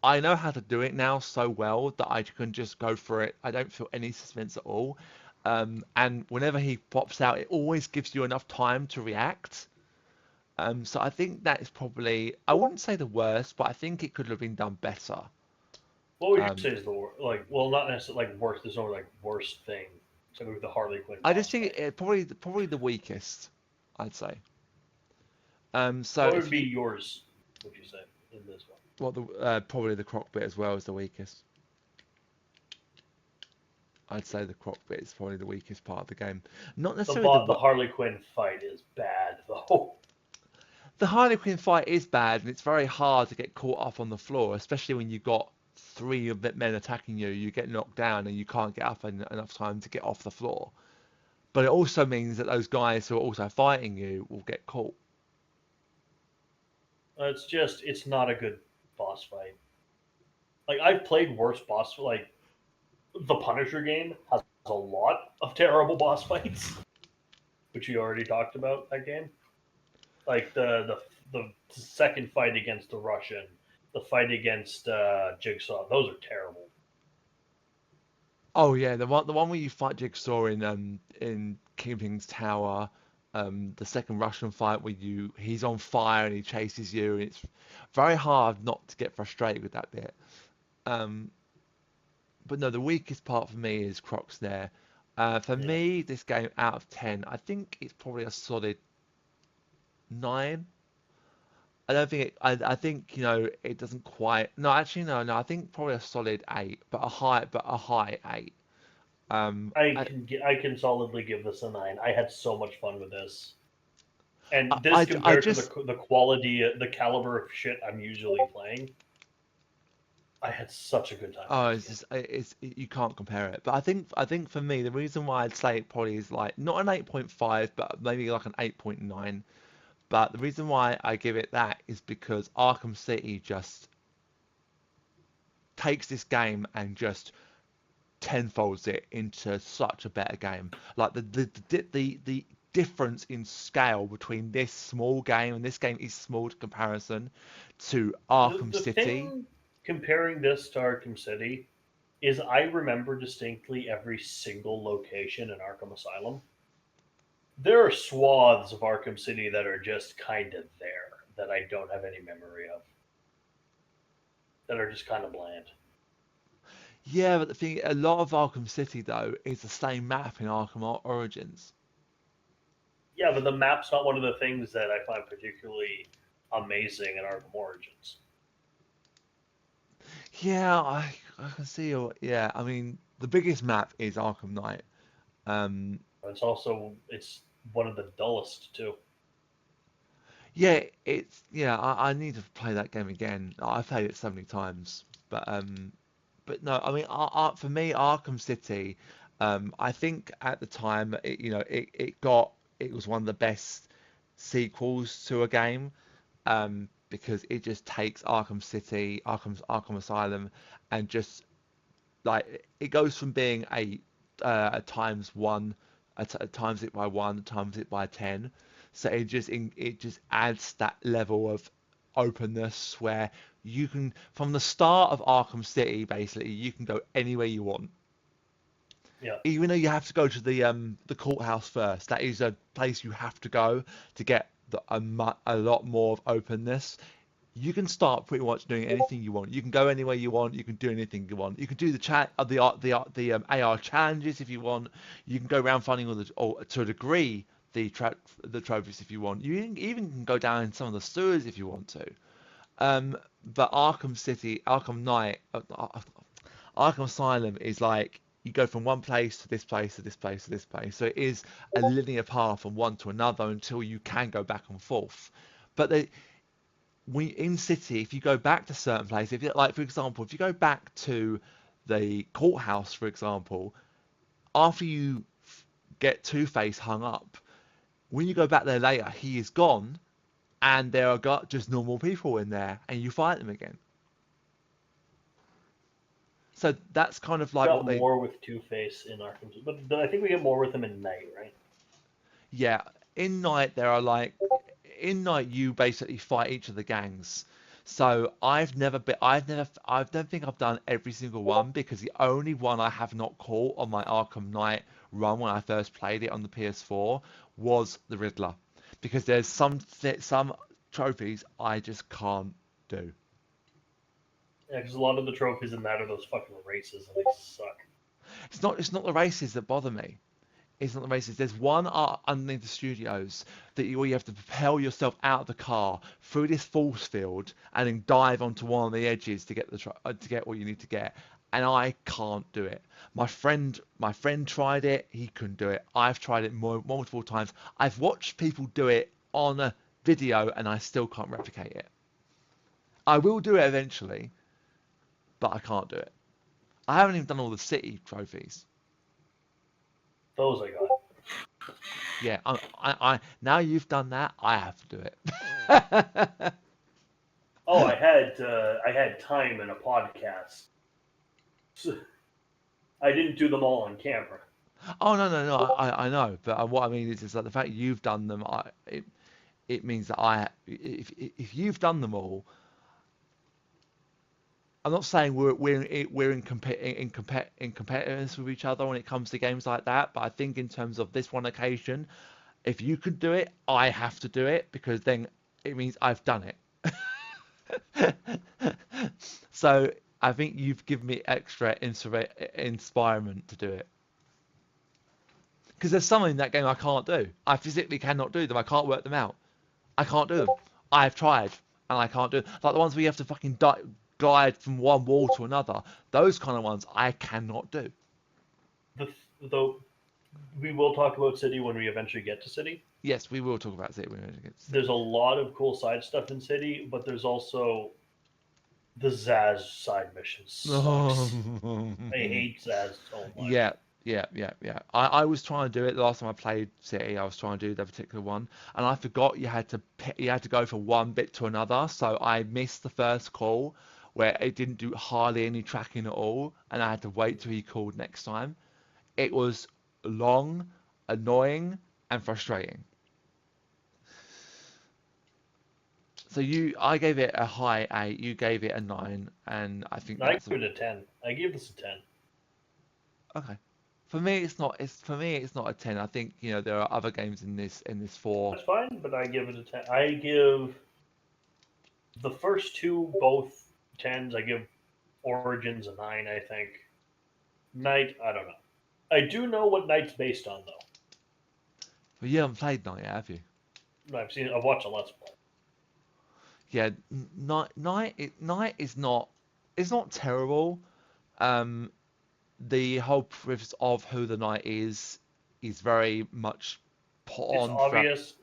I know how to do it now so well that I can just go for it. I don't feel any suspense at all. And whenever he pops out, it always gives you enough time to react. So I think that is probably, I wouldn't say the worst, but I think it could have been done better. What would you Um, say is the worst? Like, well, not necessarily like worst. There's no like worst thing. So maybe the Harley Quinn I just boss think fight. probably the weakest, I'd say. So What would if be you yours? Would you say? in this one. Well, probably the croc bit as well is the weakest. I'd say the croc bit is probably the weakest part of the game. Not necessarily The Harley Quinn fight is bad though. the Harley Quinn fight is bad, and it's very hard to get caught up on the floor, especially when you've got three of men attacking you. You get knocked down, and you can't get up in enough time to get off the floor. But it also means that those guys who are also fighting you will get caught. It's not a good boss fight. Like I've played worse boss like the Punisher game has a lot of terrible boss fights, which you already talked about that game. Like the second fight against the Russian, the fight against Jigsaw, those are terrible. Oh yeah, the one where you fight Jigsaw in Kingpin's Tower, the second Russian fight where he's on fire and he chases you, and it's very hard not to get frustrated with that bit. Um, but no, the weakest part for me is Croc's there. For Yeah, me, this game out of 10, I think it's probably a solid 9. I don't think I think it doesn't quite. No, actually no. I think probably a solid 8, but a high 8. Um, I I can solidly give this a 9. I had so much fun with this, I and this I compared to just the quality, the caliber of shit I'm usually playing, I had such a good time with Oh, this it's game. just you can't compare it. But I think for me the reason why I'd say it probably is like not an 8.5, but maybe like an 8.9. But the reason why I give it that is because Arkham City just takes this game and just tenfolds it into such a better game. Like the difference in scale between this small game, and this game is small to comparison, to Arkham The City. thing comparing this to Arkham City is I remember distinctly every single location in Arkham Asylum. There are swaths of Arkham City that are just kind of there that I don't have any memory of, that are just kind of bland. Yeah, but the thing, a lot of Arkham City though is the same map in Arkham Origins. Yeah, but the map's not one of the things that I find particularly amazing in Arkham Origins. Yeah, I can see. Yeah, I mean, the biggest map is Arkham Knight. Um, It's one of the dullest too. I need to play that game again. I've played it so many times, but no, I mean, for me, Arkham City, I think at the time, it was one of the best sequels to a game, because it just takes Arkham City, Arkham Asylum, and just like it goes from being a times one, times it by one, times it by 10. So it just adds that level of openness where you can, from the start of Arkham City, basically you can go anywhere you want. Yeah, Even though you have to go to the courthouse first, that is a place you have to go to get a lot more of openness. You can start pretty much doing anything you want. You can go anywhere you want. You can do anything you want. You can do the chat, the AR challenges if you want. You can go around finding or to a degree the trophies if you want. You even can go down in some of the sewers if you want to. But Arkham City, Arkham Knight, Arkham Asylum is like you go from one place to this place to this place to this place. So it is a linear path from one to another until you can go back and forth. But in City, if you go back to certain places, if you, like for example, if you go back to the courthouse, for example, after you get Two-Face hung up, when you go back there later, he is gone, and there are just normal people in there, and you fight them again. So that's kind of like got what they, more with Two Face in Arkham, but I think we get more with him in Night, right? yeah. In Night, there are like, in Night you basically fight each of the gangs. So I don't think I've done every single one because the only one I have not caught on my Arkham Knight run when I first played it on the PS4 was the Riddler, because there's some trophies I just can't do. Yeah, because a lot of the trophies in that are those fucking races, and they suck. It's not the races that bother me. It's not the races. There's one underneath the studios where you have to propel yourself out of the car through this force field and then dive onto one of the edges to get to get what you need to get. And I can't do it. My friend tried it. He couldn't do it. I've tried it multiple times. I've watched people do it on a video, and I still can't replicate it. I will do it eventually, but I can't do it. I haven't even done all the city trophies. Those I got. Yeah, I now you've done that, I have to do it. Oh, I had time in a podcast. I didn't do them all on camera. Oh no, I know, but what I mean is that the fact you've done them, it means that if you've done them all, I'm not saying we're in competitiveness with each other when it comes to games like that, but I think in terms of this one occasion, if you could do it, I have to do it because then it means I've done it. So I think you've given me extra inspirement to do it. Because there's some in that game I can't do. I physically cannot do them. I can't work them out. I can't do them. I've tried and I can't do them. Like the ones where you have to fucking glide from one wall to another. Those kind of ones I cannot do. Though we will talk about City when we eventually get to City. Yes, we will talk about City when we get to City. There's a lot of cool side stuff in City, but there's also the Zaz side missions. Sucks. I hate Zaz so much. Yeah. I was trying to do it the last time I played City. I was trying to do that particular one, and I forgot you had to go from one bit to another. So I missed the first call where it didn't do hardly any tracking at all, and I had to wait till he called next time. It was long, annoying, and frustrating. So I gave it a high 8, you gave it a 9, and I think I give it a 10. I give this a 10. Okay. For me, it's not. It's not a 10. I think there are other games in this 4. That's fine, but I give it a 10. I give the first two both 10s. I give Origins a 9. I think Night. I don't know. I do know what Night's based on though. But you haven't played Night yet, have you? I've watched a Let's Play. Yeah, Night is not. It's not terrible. The whole premise of who the Knight is very much put on. It's obvious.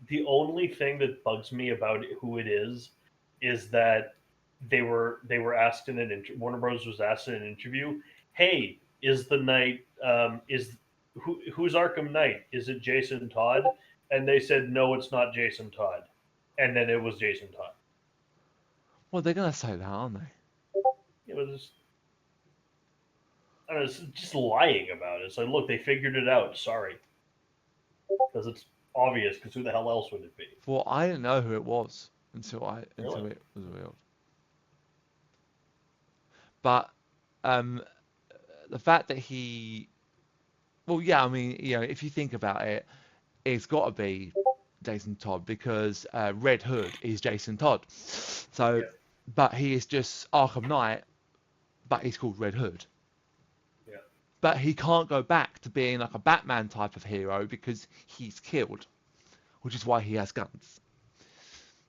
The only thing that bugs me about who it is that they were asked in an Warner Bros. Was asked in an interview, "Hey, is the Knight who's Arkham Knight? Is it Jason Todd?" And they said, "No, it's not Jason Todd." And then it was Jason Todd. Well, they're gonna say that, aren't they? It was. I don't know, it's just lying about it. It's like, look, they figured it out. Sorry, because it's obvious. Because who the hell else would it be? Well, I didn't know who it was until it was revealed. But the fact that I mean, if you think about it, it's got to be Jason Todd because Red Hood is Jason Todd. So, yeah. But he is just Arkham Knight, but he's called Red Hood. Yeah. But he can't go back to being like a Batman type of hero because he's killed, which is why he has guns.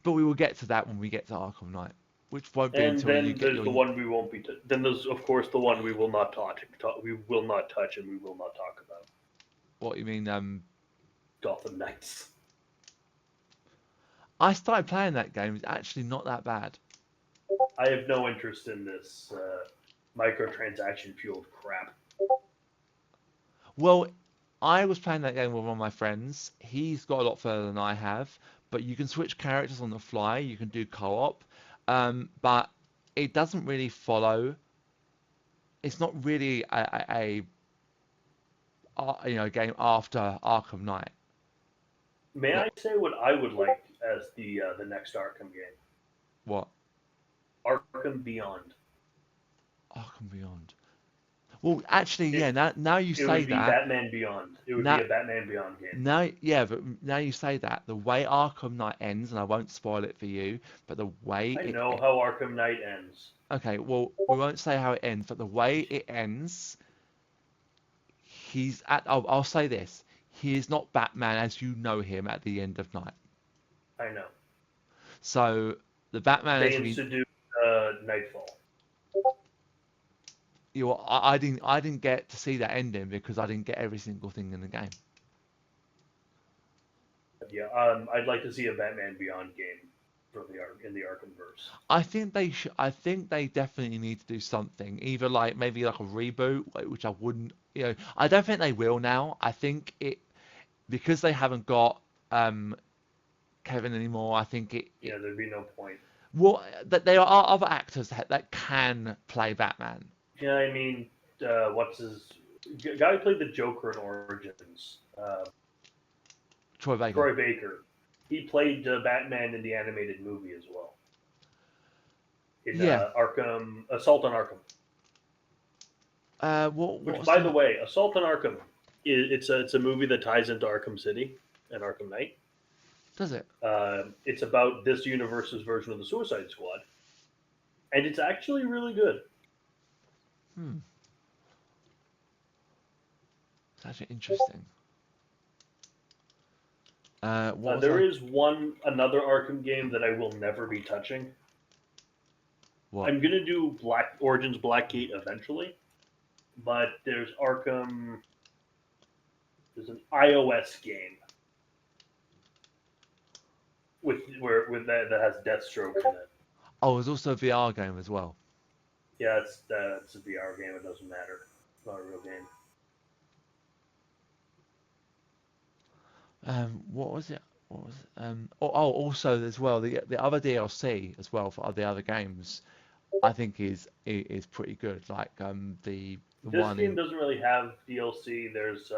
But we will get to that when we get to Arkham Knight, which won't be until you get there's the one we won't be. Then there's of course the one we will not touch. We will not touch and we will not talk about. What you mean? Gotham Knights. I started playing that game. It's actually not that bad. I have no interest in this microtransaction fueled crap. Well, I was playing that game with one of my friends. He's got a lot further than I have, but you can switch characters on the fly. You can do co-op, but it doesn't really follow. It's not really a game after Arkham Knight. May I say what I would like as the next Arkham game? What? Arkham Beyond. Arkham Beyond. Well, actually, now you say that. It would be Batman Beyond. It would be a Batman Beyond game. But now you say that, the way Arkham Knight ends, and I won't spoil it for you, but the way I know how Arkham Knight ends. Okay, well, we won't say how it ends, but the way it ends, I'll say this: he is not Batman as you know him at the end of night. I know. So the Batman They as we, introduced Nightfall. I didn't get to see that ending because I didn't get every single thing in the game. Yeah, I'd like to see a Batman Beyond game for in the Arkhamverse. I think they definitely need to do something, either like maybe like a reboot, which I wouldn't, I don't think they will now. I think it because they haven't got Kevin anymore. I think Yeah, there'd be no point. well that there are other actors that can play Batman. Yeah, I mean, what's his guy who played the Joker in Origins? Troy Baker. Troy Baker. He played Batman in the animated movie as well. In Yeah. Arkham, Assault on Arkham. Which, What's by the the way, Assault on Arkham, it's a movie that ties into Arkham City and Arkham Knight. does it? It's about this universe's version of the Suicide Squad, and it's actually really good. It's actually interesting. There is another Arkham game that I will never be touching. What? I'm gonna do Origins Blackgate eventually, but there's Arkham. There's an iOS game with that has Deathstroke in it. Oh, there's also a VR game as well. Yeah, it's a VR game. It doesn't matter. It's not a real game. What was it? What was it? Also as well the other DLC as well for the other games, I think is pretty good. Like the This one game doesn't really have DLC. There's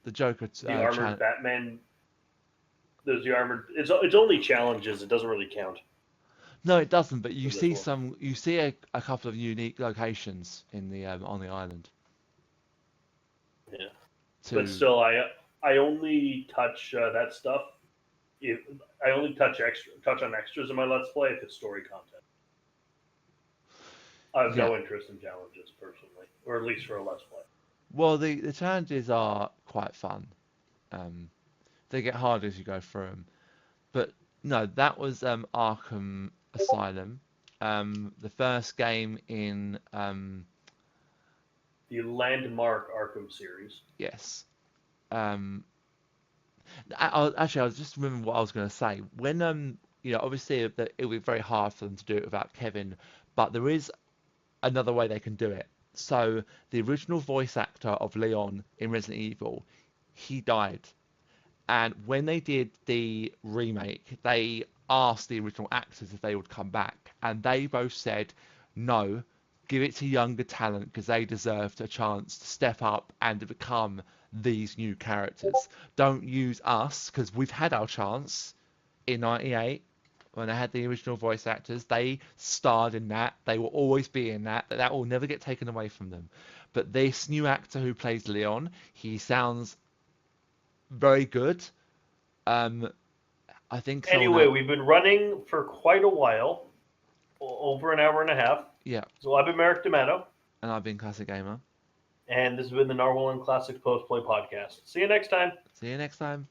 the Joker the armored Batman. There's the armored. It's only challenges. It doesn't really count. No, it doesn't. But you For this see one. you see a couple of unique locations in the on the island. Yeah, To but still, I only touch that stuff. If I only touch on extras in my Let's Play if it's story content. I have no interest in challenges personally, or at least for a Let's Play. Well, the challenges are quite fun. They get harder as you go through them. But no, that was Arkham Asylum, the first game in The landmark Arkham series. yes. Actually, I was just remembering what I was going to say. When obviously it would be very hard for them to do it without Kevin, but there is another way they can do it. So the original voice actor of Leon in Resident Evil, he died. And when they did the remake, they asked the original actors if they would come back, and they both said, no, give it to younger talent because they deserved a chance to step up and to become these new characters. Don't use us because we've had our chance in '98 when they had the original voice actors. They starred in that. They will always be in that. That will never get taken away from them. But this new actor who plays Leon, he sounds very good. I think Anyway, we've been running for quite a while, over an hour and a half. Yeah. So I've been Merrick D'Amato. And I've been ClassixGamer. And this has been the Narwhal and Classic Post Play Podcast. See you next time. See you next time.